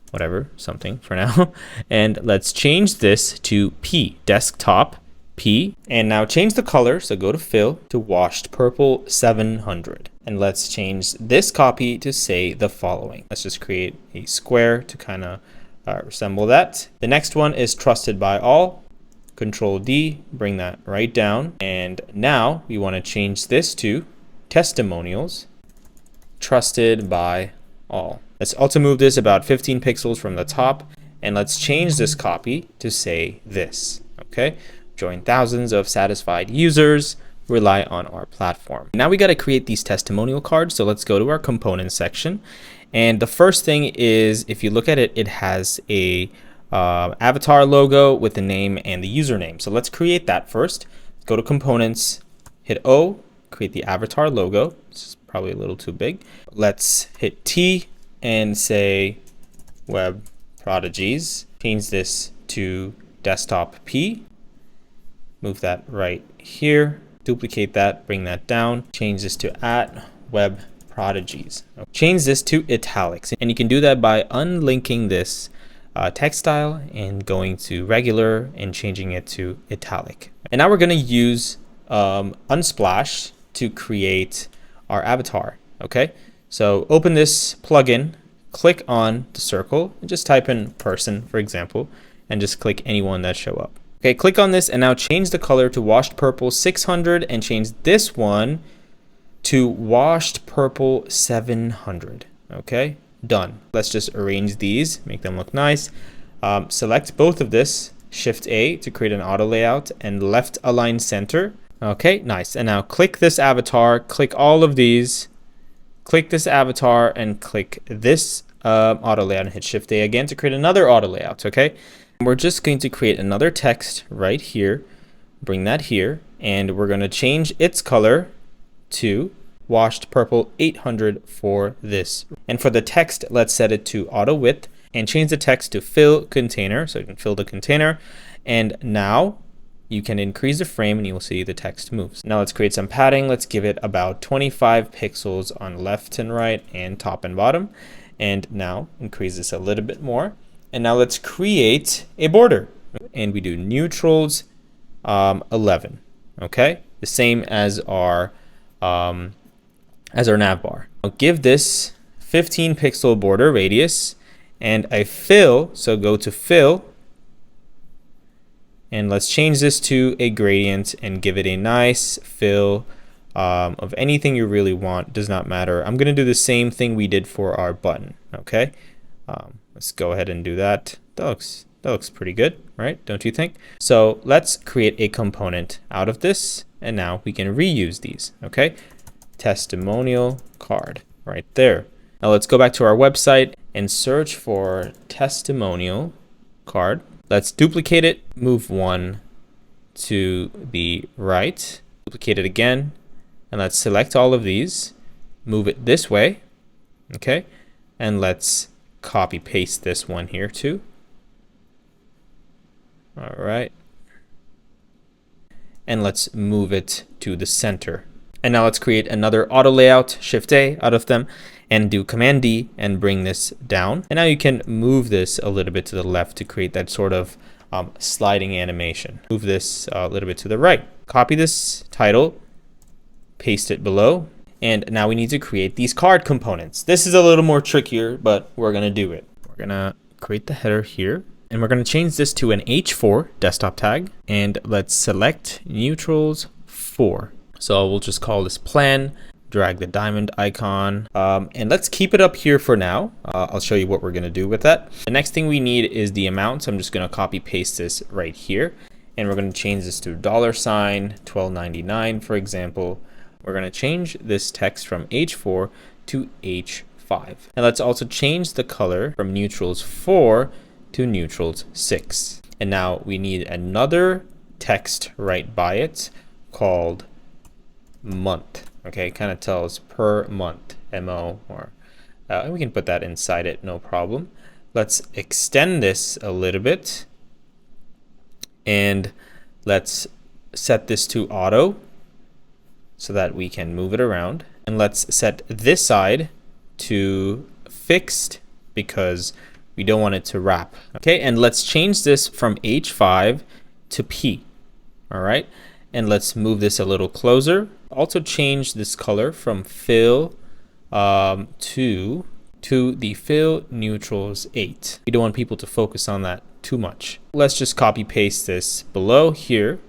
whatever, something for now. And let's change this to P, desktop P. And now change the color, so go to fill, to washed purple 700. And let's change this copy to say the following. Let's just create a square to kind of resemble that. The next one is trusted by all. Control D, bring that right down. And now we want to change this to testimonials, trusted by all. Let's also move this about 15 pixels from the top. And let's change this copy to say this, okay? Join thousands of satisfied users, rely on our platform. Now we got to create these testimonial cards. So let's go to our components section. And the first thing is, if you look at it, it has a avatar logo with the name and the username. So let's create that first. Go to components, hit O, create the avatar logo. This is probably a little too big. Let's hit T and say Web Prodigies. Change this to desktop P. Move that right here. Duplicate that, bring that down. Change this to @Web Prodigies. Change this to italics, and you can do that by unlinking this text style and going to regular and changing it to italic. And now we're going to use Unsplash to create our avatar. Okay, so open this plugin, click on the circle, and just type in person, for example, and just click anyone that show up. Okay, click on this and now change the color to washed purple 600 and change this one to washed purple 700. Okay, done. Let's just arrange these, make them look nice. Select both of this, Shift A to create an auto layout and left align center. Okay, nice. And now click this avatar, click all of these, click this avatar and click this auto layout and hit Shift A again to create another auto layout. Okay, we're just going to create another text right here, bring that here, and we're going to change its color to washed purple 800 for this. And for the text, let's set it to auto width and change the text to fill container, so you can fill the container. And now you can increase the frame and you'll see the text moves. Now let's create some padding. Let's give it about 25 pixels on left and right and top and bottom. And now increase this a little bit more. And now let's create a border. And we do neutrals 11. Okay, the same as our nav bar. I'll give this 15 pixel border radius and a fill. So go to fill. And let's change this to a gradient and give it a nice fill of anything you really want. Does not matter. I'm going to do the same thing we did for our button. Okay, let's go ahead and do that. That looks pretty good, right? Don't you think? So let's create a component out of this. And now we can reuse these. Okay, testimonial card right there. Now let's go back to our website and search for testimonial card. Let's duplicate it, move one to the right, duplicate it again, and let's select all of these, move it this way, okay? And let's copy paste this one here too. All right. And let's move it to the center. And now let's create another auto layout, Shift A out of them, and do Command D and bring this down. And now you can move this a little bit to the left to create that sort of sliding animation. Move this a little bit to the right. Copy this title, paste it below. And now we need to create these card components. This is a little more trickier, but we're gonna do it. We're gonna create the header here. And we're going to change this to an H4 desktop tag. And let's select neutrals 4. So we'll just call this plan, drag the diamond icon, and let's keep it up here for now. I'll show you what we're going to do with that. The next thing we need is the amount. So I'm just going to copy paste this right here. And we're going to change this to $12.99, for example. We're going to change this text from H4 to H5. And let's also change the color from neutrals 4 to neutrals 6. And now we need another text right by it called month. Okay, kind of tells per month, MO, or we can put that inside it, no problem. Let's extend this a little bit and let's set this to auto so that we can move it around. And let's set this side to fixed because we don't want it to wrap. Okay, and let's change this from H5 to P. All right, and let's move this a little closer. Also change this color from fill to the fill neutrals 8. We don't want people to focus on that too much. Let's just copy paste this below here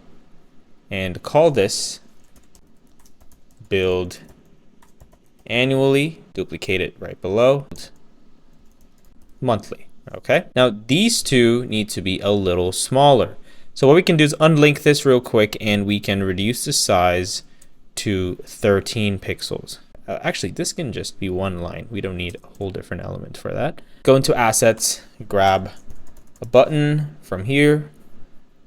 and call this build annually. Duplicate it right below. Monthly. Okay, now these two need to be a little smaller. So what we can do is unlink this real quick and we can reduce the size to 13 pixels. Actually, this can just be one line. We don't need a whole different element for that. Go into assets, grab a button from here,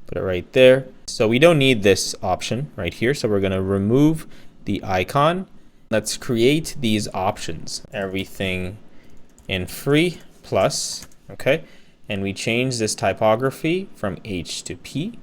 put it right there. So we don't need this option right here. So we're going to remove the icon. Let's create these options. Everything in free plus, okay, and we change this typography from H to P.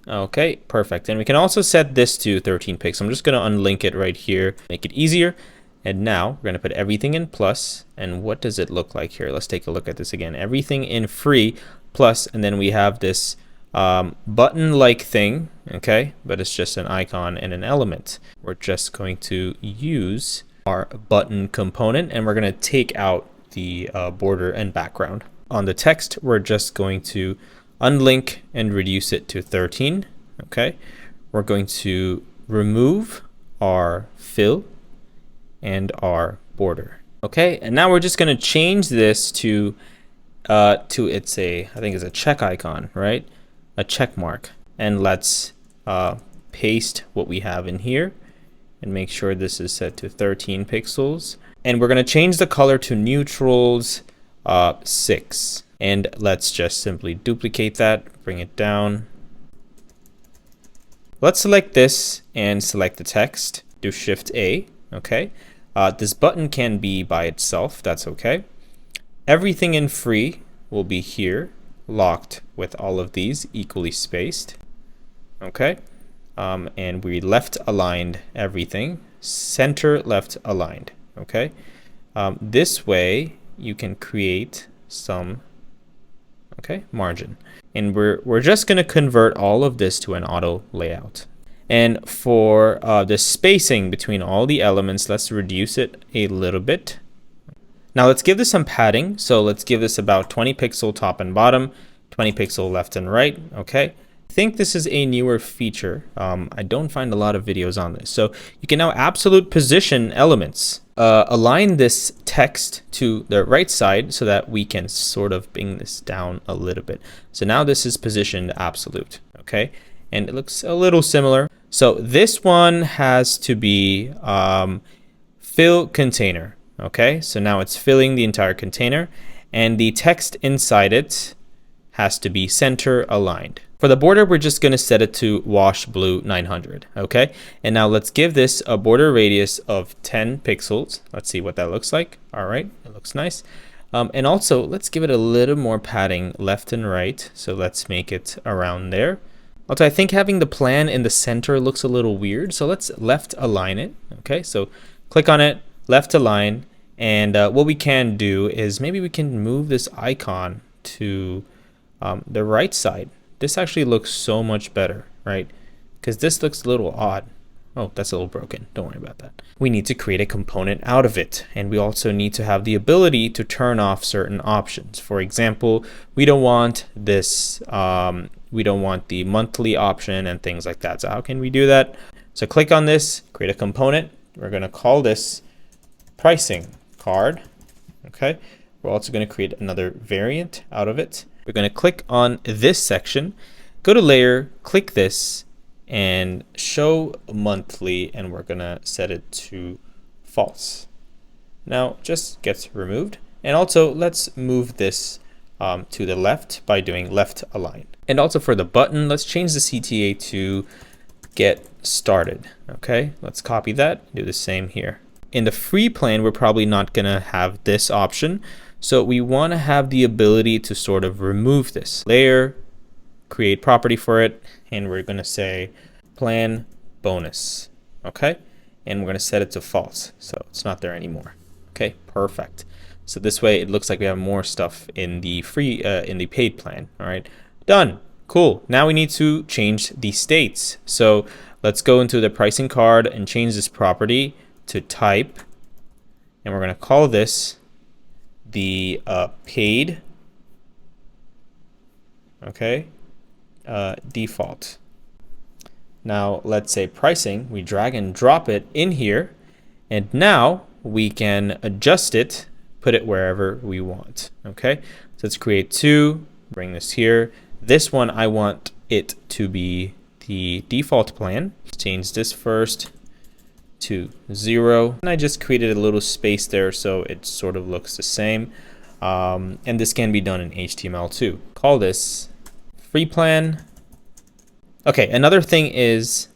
Okay, perfect. And we can also set this to 13 pixels. I'm just going to unlink it right here, make it easier. And now we're going to put everything in plus. And what does it look like here? Let's take a look at this again. Everything in free plus, and then we have this button-like thing, okay, but it's just an icon and an element. We're just going to use our button component, and we're going to take out the border and background. On the text, we're just going to unlink and reduce it to 13. Okay, we're going to remove our fill and our border. Okay, and now we're just going to change this to I think it's a check icon, right? A check mark. And let's paste what we have in here and make sure this is set to 13 pixels. And we're going to change the color to neutrals 6. And let's just simply duplicate that, bring it down. Let's select this and select the text. Do Shift A, okay? This button can be by itself, that's okay. Everything in free will be here, locked with all of these equally spaced, okay? And we left aligned everything, center left aligned. Okay, this way you can create some okay, margin. And we're just going to convert all of this to an auto layout. And for the spacing between all the elements, let's reduce it a little bit. Now let's give this some padding. So let's give this about 20 pixel top and bottom, 20 pixel left and right. Okay. I think this is a newer feature. I don't find a lot of videos on this. So you can now absolute position elements. Align this text to the right side so that we can sort of bring this down a little bit. So now this is positioned absolute. Okay. And it looks a little similar. So this one has to be fill container. Okay, so now it's filling the entire container, and the text inside it has to be center aligned. For the border, we're just going to set it to wash blue 900. Okay, and now let's give this a border radius of 10 pixels. Let's see what that looks like. All right, it looks nice. And also let's give it a little more padding left and right. So let's make it around there. Also, I think having the plan in the center looks a little weird. So let's left align it. Okay, so click on it, left align. And what we can do is maybe we can move this icon to the right side. This actually looks so much better, right? Because this looks a little odd. Oh, that's a little broken. Don't worry about that. We need to create a component out of it. And we also need to have the ability to turn off certain options. For example, we don't want this, we don't want the monthly option and things like that. So how can we do that? So click on this, create a component. We're going to call this pricing card. Okay, we're also going to create another variant out of it. We're going to click on this section, go to layer, click this, and show monthly, and we're going to set it to false. Now just gets removed. And also let's move this to the left by doing left align. And also for the button, let's change the CTA to get started. Okay, let's copy that, do the same here. In the free plan, we're probably not going to have this option. So we want to have the ability to sort of remove this layer, create property for it, and we're going to say plan bonus. Okay, and we're going to set it to false. So it's not there anymore. Okay, perfect. So this way it looks like we have more stuff in the free, in the paid plan. All right, done. Cool. Now we need to change the states. So let's go into the pricing card and change this property to type, and we're going to call this the paid, okay, default. Now let's say pricing, we drag and drop it in here, and now we can adjust it, put it wherever we want. Okay, so let's create two, bring this here. This one I want it to be the default plan. Let's change this first to 0, and I just created a little space there so it sort of looks the same, and this can be done in HTML too. Call this free plan. Okay, another thing is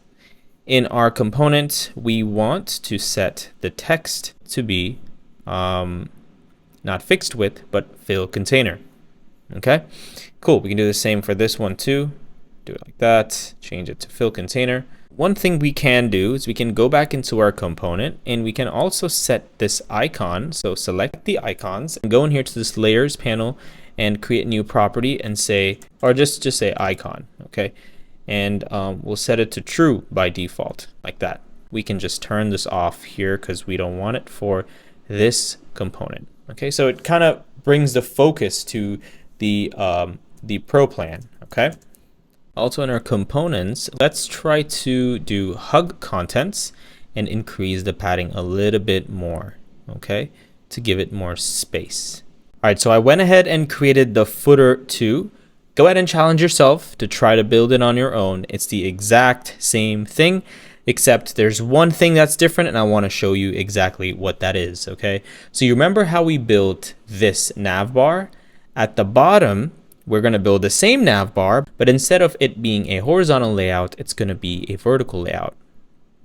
in our component we want to set the text to be not fixed width but fill container. Okay, cool. We can do the same for this one too. Do it like that, change it to fill container. One thing we can do is we can go back into our component, and we can also set this icon. So select the icons and go in here to this layers panel and create a new property and say, or just say icon. Okay, and we'll set it to true by default like that. We can just turn this off here because we don't want it for this component. Okay, so it kind of brings the focus to the pro plan. Okay. Also in our components, let's try to do hug contents and increase the padding a little bit more, okay, to give it more space. All right, so I went ahead and created the footer too. Go ahead and challenge yourself to try to build it on your own. It's the exact same thing, except there's one thing that's different, and I want to show you exactly what that is, okay? So you remember how we built this nav bar? At the bottom, we're going to build the same nav bar, but instead of it being a horizontal layout, it's going to be a vertical layout.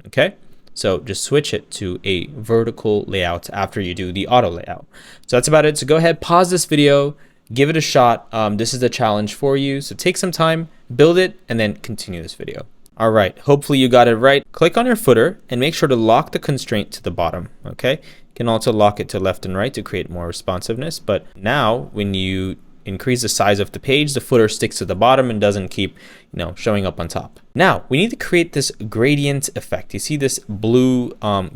Okay, so just switch it to a vertical layout after you do the auto layout. So that's about it. So go ahead, pause this video, give it a shot. This is the challenge for you. So take some time, build it, and then continue this video. All right, hopefully you got it right. Click on your footer and make sure to lock the constraint to the bottom. Okay, you can also lock it to left and right to create more responsiveness. But now when you increase the size of the page, the footer sticks to the bottom and doesn't keep, showing up on top. Now we need to create this gradient effect. You see this blue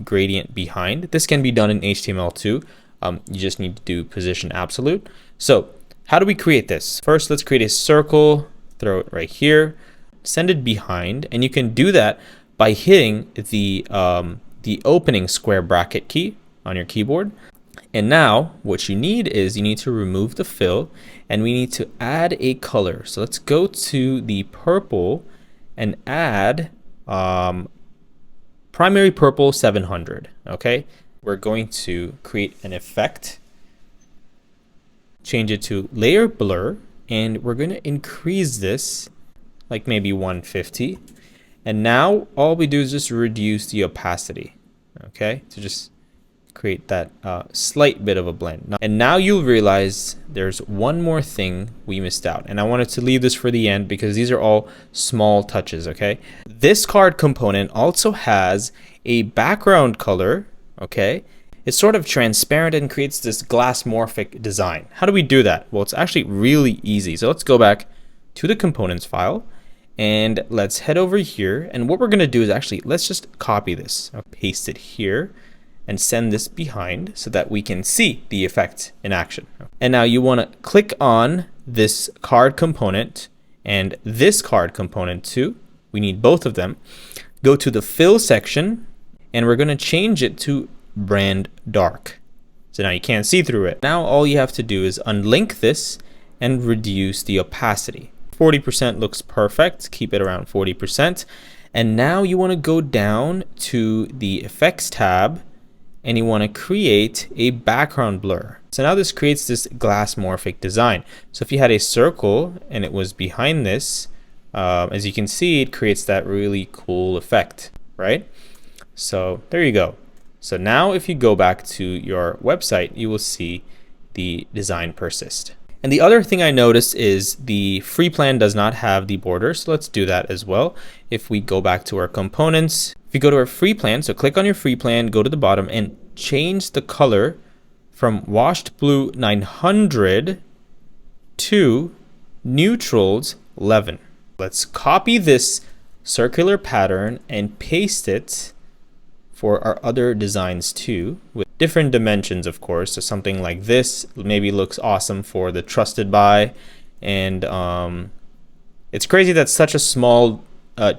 gradient behind. This can be done in HTML too. You just need to do position absolute. So how do we create this? First, let's create a circle, throw it right here, send it behind, and you can do that by hitting the opening square bracket key on your keyboard. And now what you need is you need to remove the fill and we need to add a color. So let's go to the purple and add primary purple 700. Okay, we're going to create an effect, change it to layer blur, and we're going to increase this like maybe 150. And now all we do is just reduce the opacity, okay, to just create that slight bit of a blend. And now you'll realize there's one more thing we missed out, and I wanted to leave this for the end because these are all small touches. Okay, this card component also has a background color. Okay, it's sort of transparent and creates this glassmorphic design. How do we do that? Well, it's actually really easy. So let's go back to the components file and let's head over here, and what we're going to do is actually let's just copy this, paste it here, and send this behind so that we can see the effect in action. And now you want to click on this card component and this card component too. We need both of them. Go to the fill section and we're going to change it to brand dark. So now you can't see through it. Now all you have to do is unlink this and reduce the opacity. 40% looks perfect. Keep it around 40%. And now you want to go down to the effects tab and you want to create a background blur. So now this creates this glassmorphic design. So if you had a circle and it was behind this, as you can see, it creates that really cool effect, right? So there you go. So now if you go back to your website, you will see the design persist. And the other thing I noticed is the free plan does not have the border. So let's do that as well. If we go back to our components, if you go to our free plan, so click on your free plan, go to the bottom and change the color from washed blue 900 to neutrals 11. Let's copy this circular pattern and paste it for our other designs too, with different dimensions, of course. So something like this maybe looks awesome for the trusted by, and it's crazy that such a small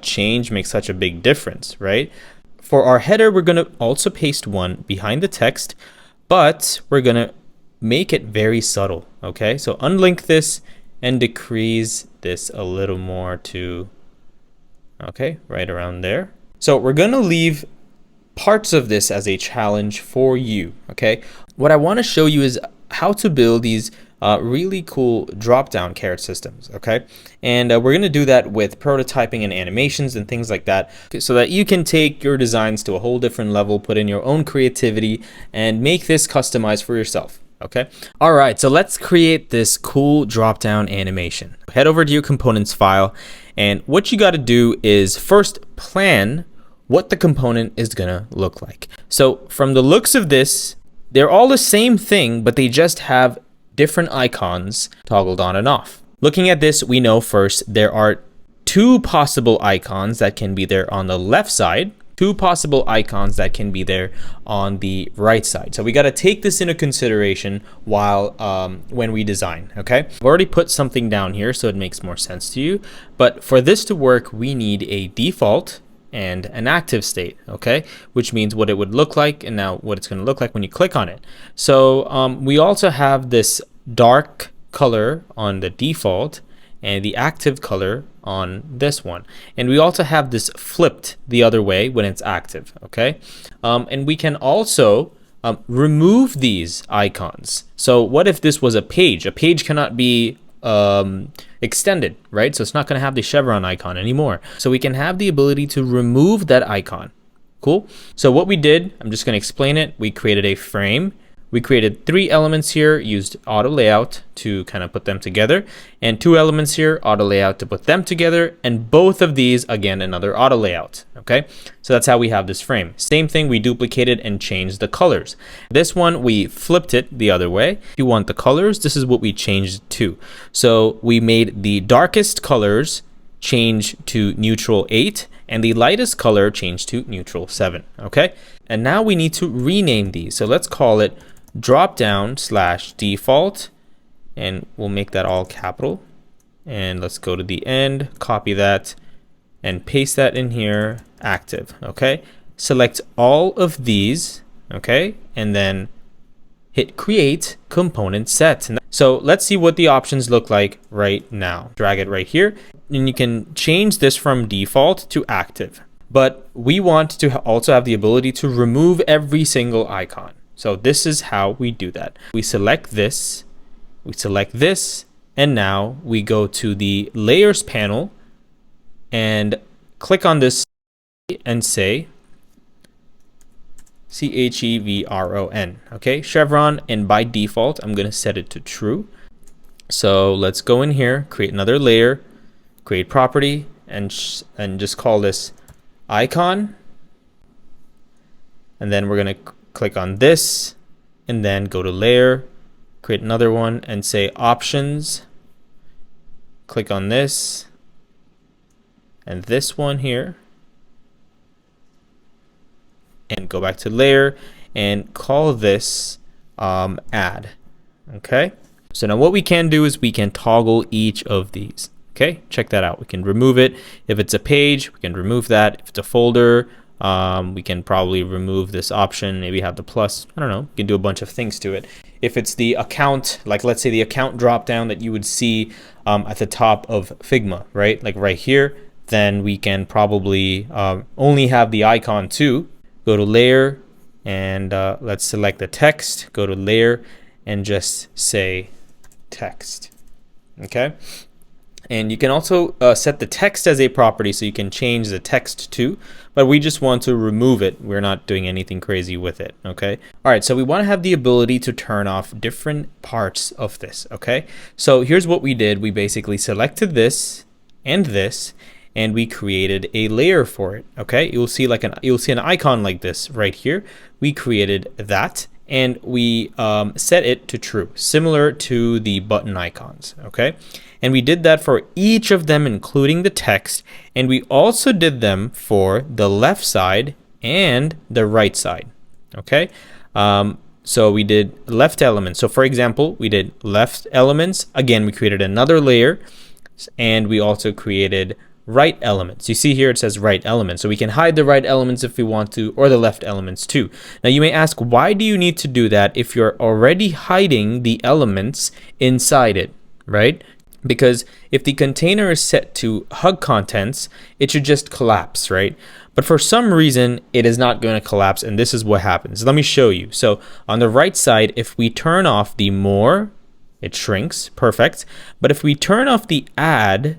change makes such a big difference, right? For our header, we're going to also paste one behind the text, but we're going to make it very subtle. Okay, so unlink this and decrease this a little more to, okay, right around there. So we're going to leave parts of this as a challenge for you. Okay, what I want to show you is how to build these really cool drop-down carrot systems. Okay, and we're going to do that with prototyping and animations and things like that, so that you can take your designs to a whole different level, put in your own creativity, and make this customized for yourself. Okay, all right, so let's create this cool drop-down animation. Head over to your components file, and what you got to do is first plan what the component is gonna look like. So from the looks of this, they're all the same thing, but they just have different icons toggled on and off. Looking at this, we know first there are two possible icons that can be there on the left side, two possible icons that can be there on the right side. So we got to take this into consideration while when we design. Okay, I've already put something down here so it makes more sense to you, but for this to work, we need a default and an active state, okay, which means what it would look like and now what it's going to look like when you click on it. So we also have this dark color on the default and the active color on this one, and we also have this flipped the other way when it's active. Okay, and we can also remove these icons. So what if this was a page? A page cannot be extended, right? So it's not going to have the chevron icon anymore. So we can have the ability to remove that icon. Cool. So what we did, I'm just going to explain it. We created a frame. We created 3 elements here, used auto layout to kind of put them together, and 2 elements here, auto layout to put them together, and both of these, again, another auto layout, okay? So that's how we have this frame. Same thing, we duplicated and changed the colors. This one, we flipped it the other way. If you want the colors, this is what we changed it to. So we made the darkest colors change to neutral 8, and the lightest color change to neutral 7, okay? And now we need to rename these. So let's call it dropdown/default, and we'll make that all capital. And let's go to the end, copy that, and paste that in here, active, okay? Select all of these, okay? And then hit create component set. So let's see what the options look like right now. Drag it right here, and you can change this from default to active. But we want to also have the ability to remove every single icon. So this is how we do that. We select this, and now we go to the layers panel and click on this and say chevron, okay, chevron, and by default I'm going to set it to true. So let's go in here, create another layer, create property, and just call this icon, and then we're going to click on this and then go to layer, create another one, and say options, click on this and this one here, and go back to layer and call this add, okay? So now what we can do is we can toggle each of these, okay? Check that out. We can remove it. If it's a page, we can remove that. If it's a folder, we can probably remove this option, maybe have the plus, I don't know, we can do a bunch of things to it. If it's the account, like let's say the account drop down that you would see at the top of Figma, right? Like right here, then we can probably only have the icon too. Go to layer and let's select the text, go to layer and just say text, okay? And you can also set the text as a property, so you can change the text too, but we just want to remove it. We're not doing anything crazy with it, okay? All right, so we want to have the ability to turn off different parts of this, okay? So here's what we did. We basically selected this, and we created a layer for it, okay? You'll see an icon like this right here. We created that, and we set it to true, similar to the button icons, okay? And we did that for each of them, including the text, and we also did them for the left side and the right side, okay? So we did left elements. So for example, we did left elements. Again, we created another layer, and we also created right elements. You see here it says right elements, so we can hide the right elements if we want to, or the left elements too. Now you may ask, why do you need to do that if you're already hiding the elements inside it, right? Because if the container is set to hug contents, it should just collapse, right? But for some reason, it is not going to collapse, and this is what happens. Let me show you. So on the right side, if we turn off the more, it shrinks, perfect. But if we turn off the add,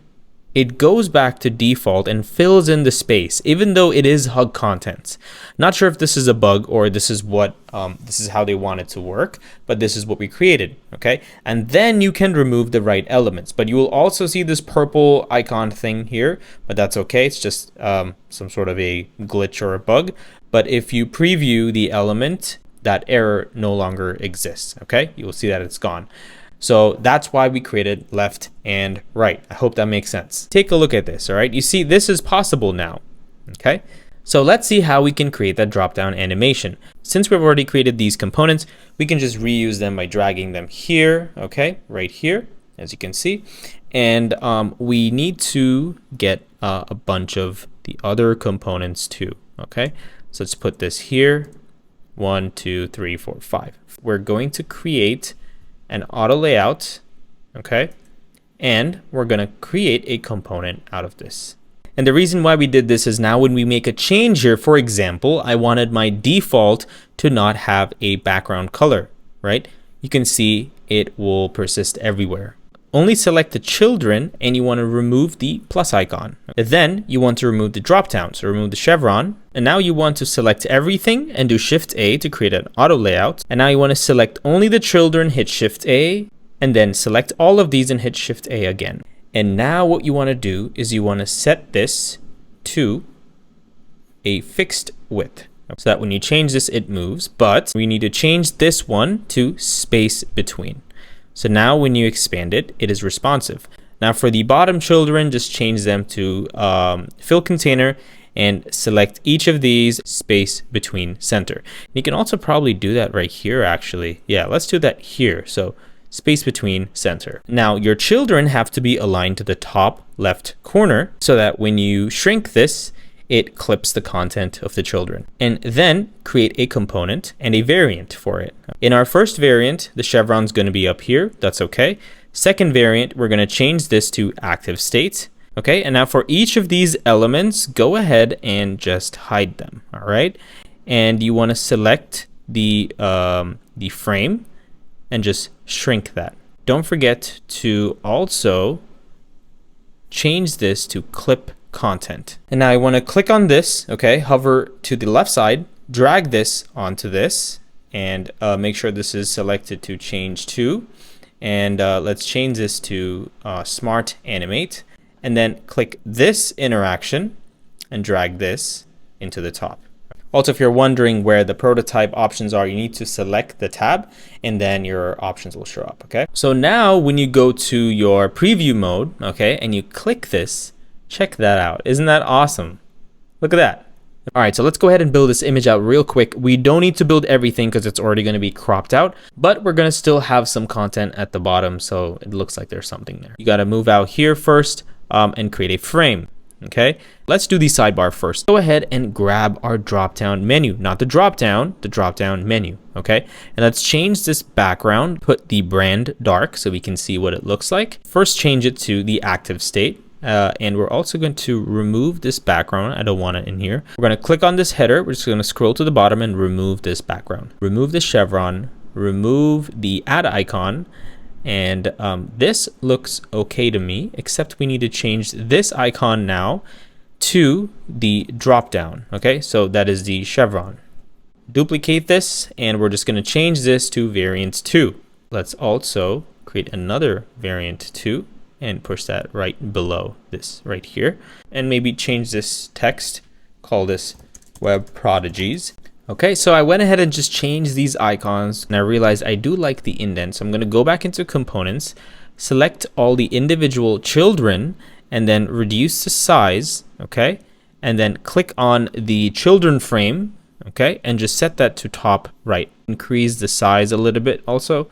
it goes back to default and fills in the space, even though it is hug contents. Not sure if this is a bug or this is what this is how they want it to work, but this is what we created, okay? And then you can remove the right elements, but you will also see this purple icon thing here, but that's okay. It's just some sort of a glitch or a bug. But if you preview the element, that error no longer exists, okay? You will see that it's gone. So that's why we created left and right. I hope that makes sense. Take a look at this, all right? You see, this is possible now, okay? So let's see how we can create that drop-down animation. Since we've already created these components, we can just reuse them by dragging them here, okay? Right here, as you can see. And we need to get a bunch of the other components too, okay? So let's put this here. 1, 2, 3, 4, 5. We're going to create an auto layout, okay? And we're gonna create a component out of this. And the reason why we did this is now when we make a change here, for example, I wanted my default to not have a background color, right? You can see it will persist everywhere. only select the children and you want to remove the plus icon. Then you want to remove the drop down. So remove the chevron. And now you want to select everything and do Shift A to create an auto layout. And now you want to select only the children, hit Shift A, and then select all of these and hit Shift A again. And now what you want to do is you want to set this to a fixed width, so that when you change this, it moves. But we need to change this one to space between. So now when you expand it, it is responsive. Now for the bottom children, just change them to fill container and select each of these space between center. You can also probably do that right here, actually. Yeah, let's do that here. So space between center. Now your children have to be aligned to the top left corner so that when you shrink this, it clips the content of the children. And then create a component and a variant for it. In our first variant, the chevron's going to be up here. That's okay. Second variant, we're going to change this to active state. Okay, and now for each of these elements, go ahead and just hide them. All right, and you want to select the frame and just shrink that. Don't forget to also change this to clip content. And now I want to click on this, okay, hover to the left side, drag this onto this, and make sure this is selected to change to, and let's change this to smart animate, and then click this interaction and drag this into the top. Also, if you're wondering where the prototype options are, you need to select the tab and then your options will show up, okay? So now when you go to your preview mode, okay, and you click this, check that out. Isn't that awesome? Look at that. All right, so let's go ahead and build this image out real quick. We don't need to build everything because it's already going to be cropped out, but we're going to still have some content at the bottom, so it looks like there's something there. You got to move out here first and create a frame. Okay, let's do the sidebar first. Go ahead and grab our drop down menu, not the drop down menu. Okay, and let's change this background, put the brand dark so we can see what it looks like. First, change it to the active state. And we're also going to remove this background. I don't want it in here. We're going to click on this header. We're just going to scroll to the bottom and remove this background. Remove the chevron, remove the add icon. And this looks okay to me, except we need to change this icon now to the drop down. Okay, so that is the chevron. Duplicate this, and we're just going to change this to variant 2. Let's also create another variant 2 and push that right below this right here, and maybe change this text, call this Web Prodigies. Okay, so I went ahead and just changed these icons, and I realized I do like the indent. So I'm going to go back into components, select all the individual children, and then reduce the size, okay? And then click on the children frame, okay? And just set that to top right. Increase the size a little bit also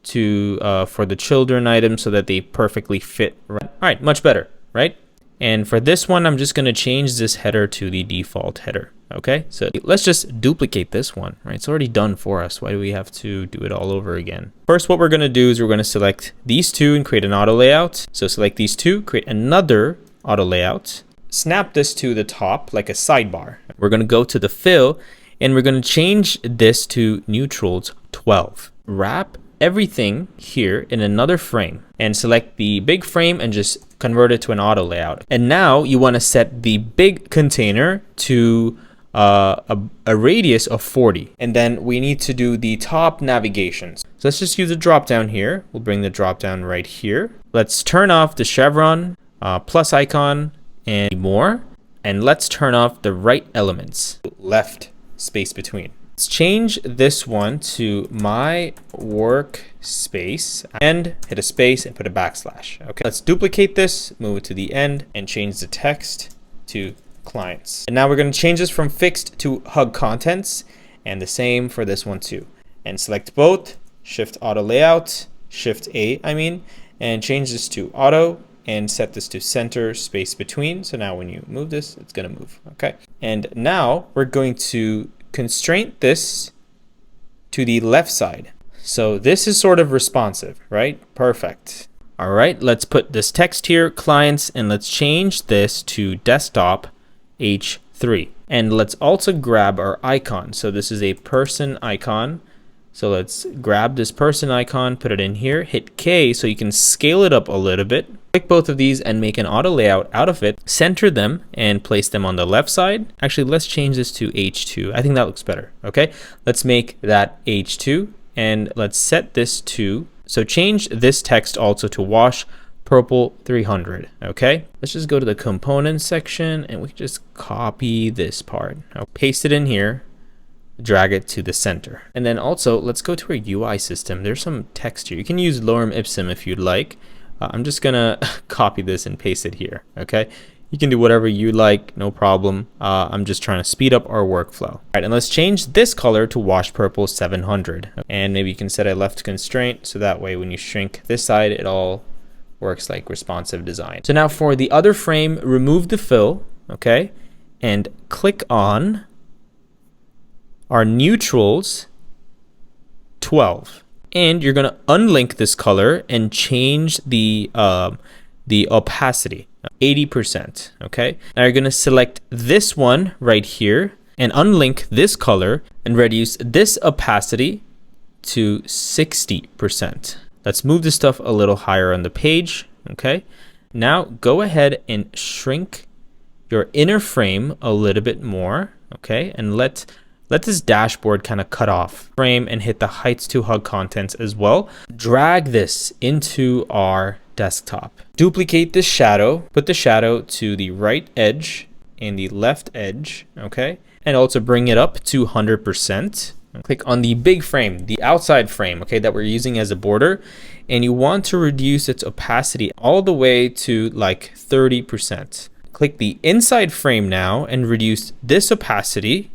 to for the children item so that they perfectly fit. Right. All right, much better, right? And for this one, I'm just going to change this header to the default header. Okay, so let's just duplicate this one, right? It's already done for us. Why do we have to do it all over again? First, what we're going to do is we're going to select these two and create an auto layout. So select these two, create another auto layout, snap this to the top like a sidebar. We're going to go to the fill and we're going to change this to neutrals 12. Wrap everything here in another frame and select the big frame and just convert it to an auto layout. And now you want to set the big container to a radius of 40, and then we need to do the top navigations. So let's just use a drop down here. We'll bring the drop down right here. Let's turn off the chevron, plus icon, and more, and let's turn off the right elements, left space between. Let's change this one to my workspace and hit a space and put a backslash. Okay, let's duplicate this, move it to the end, and change the text to clients. And now we're going to change this from fixed to hug contents, and the same for this one too. And select both, shift auto layout, shift A, and change this to auto and set this to center space between. So now when you move this, it's going to move. Okay. And now we're going to constrain this to the left side. So this is sort of responsive, right? Perfect. All right, let's put this text here, clients, and let's change this to desktop H3. And let's also grab our icon. So this is a person icon. So let's grab this person icon, put it in here, hit K so you can scale it up a little bit. Click both of these and make an auto layout out of it. Center them and place them on the left side. Actually, let's change this to H2. I think that looks better. Okay, let's make that H2 and let's set this to, so change this text also to wash purple 300. Okay, let's just go to the components section and we can just copy this part. I'll paste it in here, drag it to the center. And then also let's go to our UI system. There's some text here. You can use lorem ipsum if you'd like. I'm just gonna copy this and paste it here. Okay, you can do whatever you like, no problem. I'm just trying to speed up our workflow. All right, and let's change this color to wash purple 700. And maybe you can set a left constraint so that way when you shrink this side, it all works like responsive design. So now for the other frame, remove the fill, okay, and click on our neutrals 12. And you're gonna unlink this color and change the opacity 80%. Okay. Now you're gonna select this one right here and unlink this color and reduce this opacity to 60%. Let's move this stuff a little higher on the page. Okay. Now go ahead and shrink your inner frame a little bit more. Okay, and let this dashboard kind of cut off frame and hit the heights to hug contents as well. Drag this into our desktop. Duplicate this shadow, put the shadow to the right edge and the left edge, okay? And also bring it up to 100%. Click on the big frame, the outside frame, okay, that we're using as a border. And you want to reduce its opacity all the way to like 30%. Click the inside frame now and reduce this opacity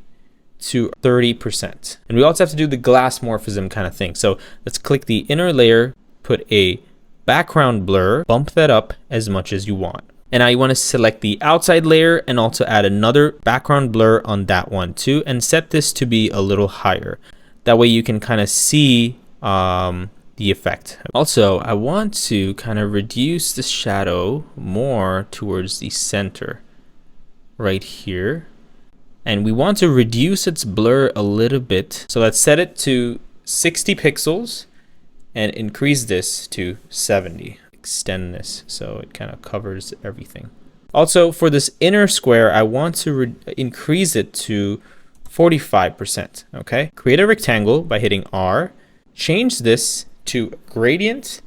to 30%. And we also have to do the glassmorphism kind of thing. So let's click the inner layer, put a background blur, bump that up as much as you want. And now you want to select the outside layer and also add another background blur on that one too, and set this to be a little higher. That way you can kind of see the effect. Also, I want to kind of reduce the shadow more towards the center right here. And we want to reduce its blur a little bit. So let's set it to 60 pixels and increase this to 70. Extend this so it kind of covers everything. Also for this inner square, I want to increase it to 45%. Okay, create a rectangle by hitting R, change this to gradient.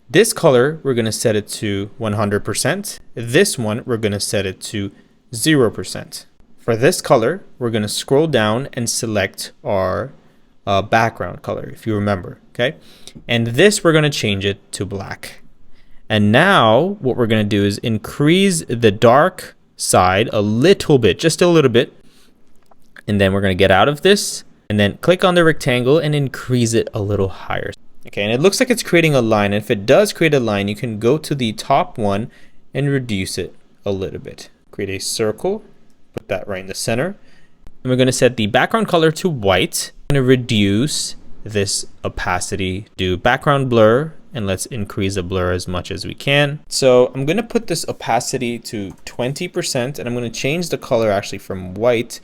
This color, we're going to set it to 100%. This one, we're going to set it to 0%. For this color, we're going to scroll down and select our background color, if you remember, okay? And this, we're going to change it to black. And now what we're going to do is increase the dark side a little bit, just a little bit. And then we're going to get out of this and then click on the rectangle and increase it a little higher. Okay, and it looks like it's creating a line. And if it does create a line, you can go to the top one and reduce it a little bit. Create a circle. Put that right in the center. And we're going to set the background color to white. I'm going to reduce this opacity, do background blur, and let's increase the blur as much as we can. So I'm going to put this opacity to 20%, and I'm going to change the color actually from white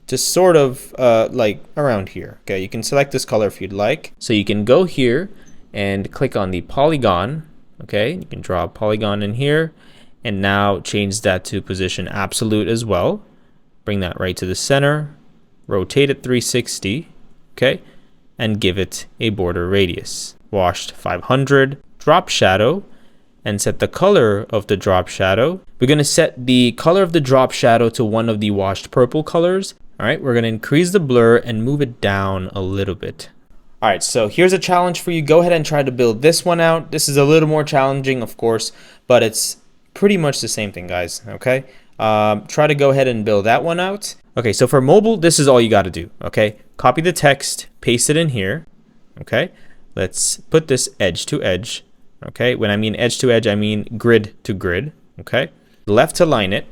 to sort of like around here. Okay, you can select this color if you'd like. So you can go here and click on the polygon. Okay, you can draw a polygon in here, and now change that to position absolute as well. Bring that right to the center, rotate it 360, okay, and give it a border radius. Washed 500, drop shadow, and set the color of the drop shadow. We're going to set the color of the drop shadow to one of the washed purple colors. All right, we're going to increase the blur and move it down a little bit. All right, so here's a challenge for you. Go ahead and try to build this one out. This is a little more challenging, of course, but it's pretty much the same thing, guys, okay? Try to go ahead and build that one out. Okay, so for mobile, this is all you got to do, okay? Copy the text, paste it in here, okay? Let's put this edge to edge, okay? When I mean edge to edge, I mean grid to grid, okay? Left align it,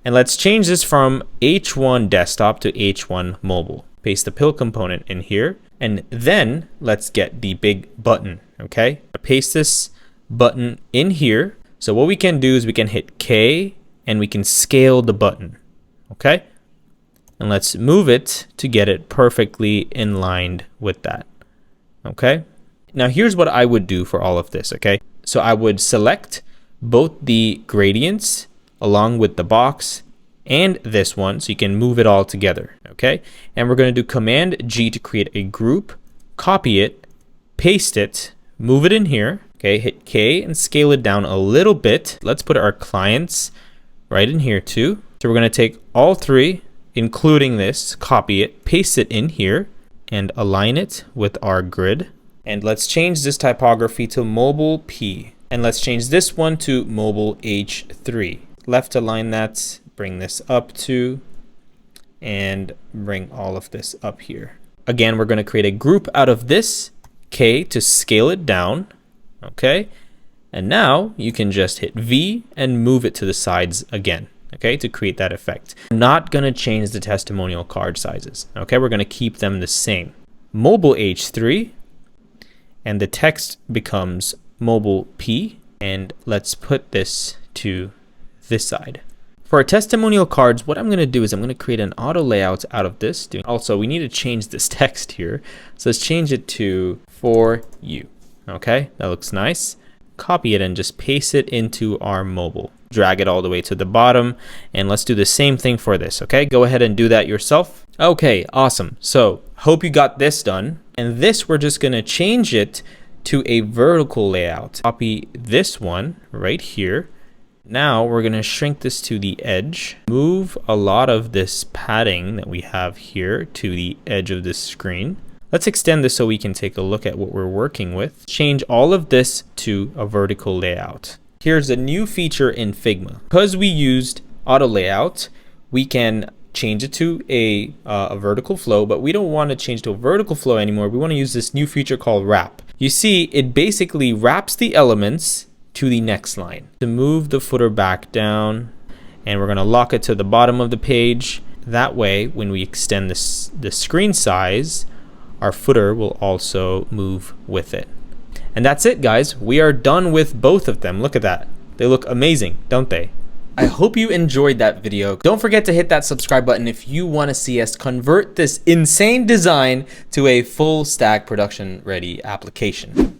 and let's change this from H1 desktop to H1 mobile. Paste the pill component in here, and then let's get the big button, okay? Paste this button in here. So what we can do is we can hit K and we can scale the button, okay? and let's move it to get it perfectly in line with that. Okay. Now here's what I would do for all of this. Okay. So I would select both the gradients along with the box and this one, so you can move it all together. Okay. And we're going to do Command G to create a group, copy it, paste it, move it in here. Okay. Hit K and scale it down a little bit. Let's put our clients right in here too. So we're going to take all three, including this, copy it, paste it in here, and align it with our grid. And let's change this typography to mobile P. And let's change this one to mobile H3. Left align that, bring this up to, and bring all of this up here. Again, we're going to create a group out of this, K, to scale it down. Okay. And now you can just hit V and move it to the sides again, okay, to create that effect. We're not going to change the testimonial card sizes. Okay, we're going to keep them the same. Mobile H3, and the text becomes mobile P, and let's put this to this side. For our testimonial cards, what I'm going to do is I'm going to create an auto layout out of this. Also, we need to change this text here. So let's change it to for you. Okay, that looks nice. Copy it and just paste it into our mobile. Drag it all the way to the bottom, and let's do the same thing for this. Okay, go ahead and do that yourself. Okay, awesome. So hope you got this done. And this, we're just gonna change it to a vertical layout. Copy this one right here. Now we're gonna shrink this to the edge. Move a lot of this padding that we have here to the edge of this screen. Let's extend this so we can take a look at what we're working with. Change all of this to a vertical layout. Here's a new feature in Figma. Because we used auto layout, we can change it to a vertical flow, but we don't want to change to a vertical flow anymore. We want to use this new feature called wrap. You see, it basically wraps the elements to the next line. To move the footer back down, and we're going to lock it to the bottom of the page. That way, when we extend this, the screen size, our footer will also move with it. And that's it, guys. We are done with both of them. Look at that. They look amazing, don't they? I hope you enjoyed that video. Don't forget to hit that subscribe button if you want to see us convert this insane design to a full stack production ready application.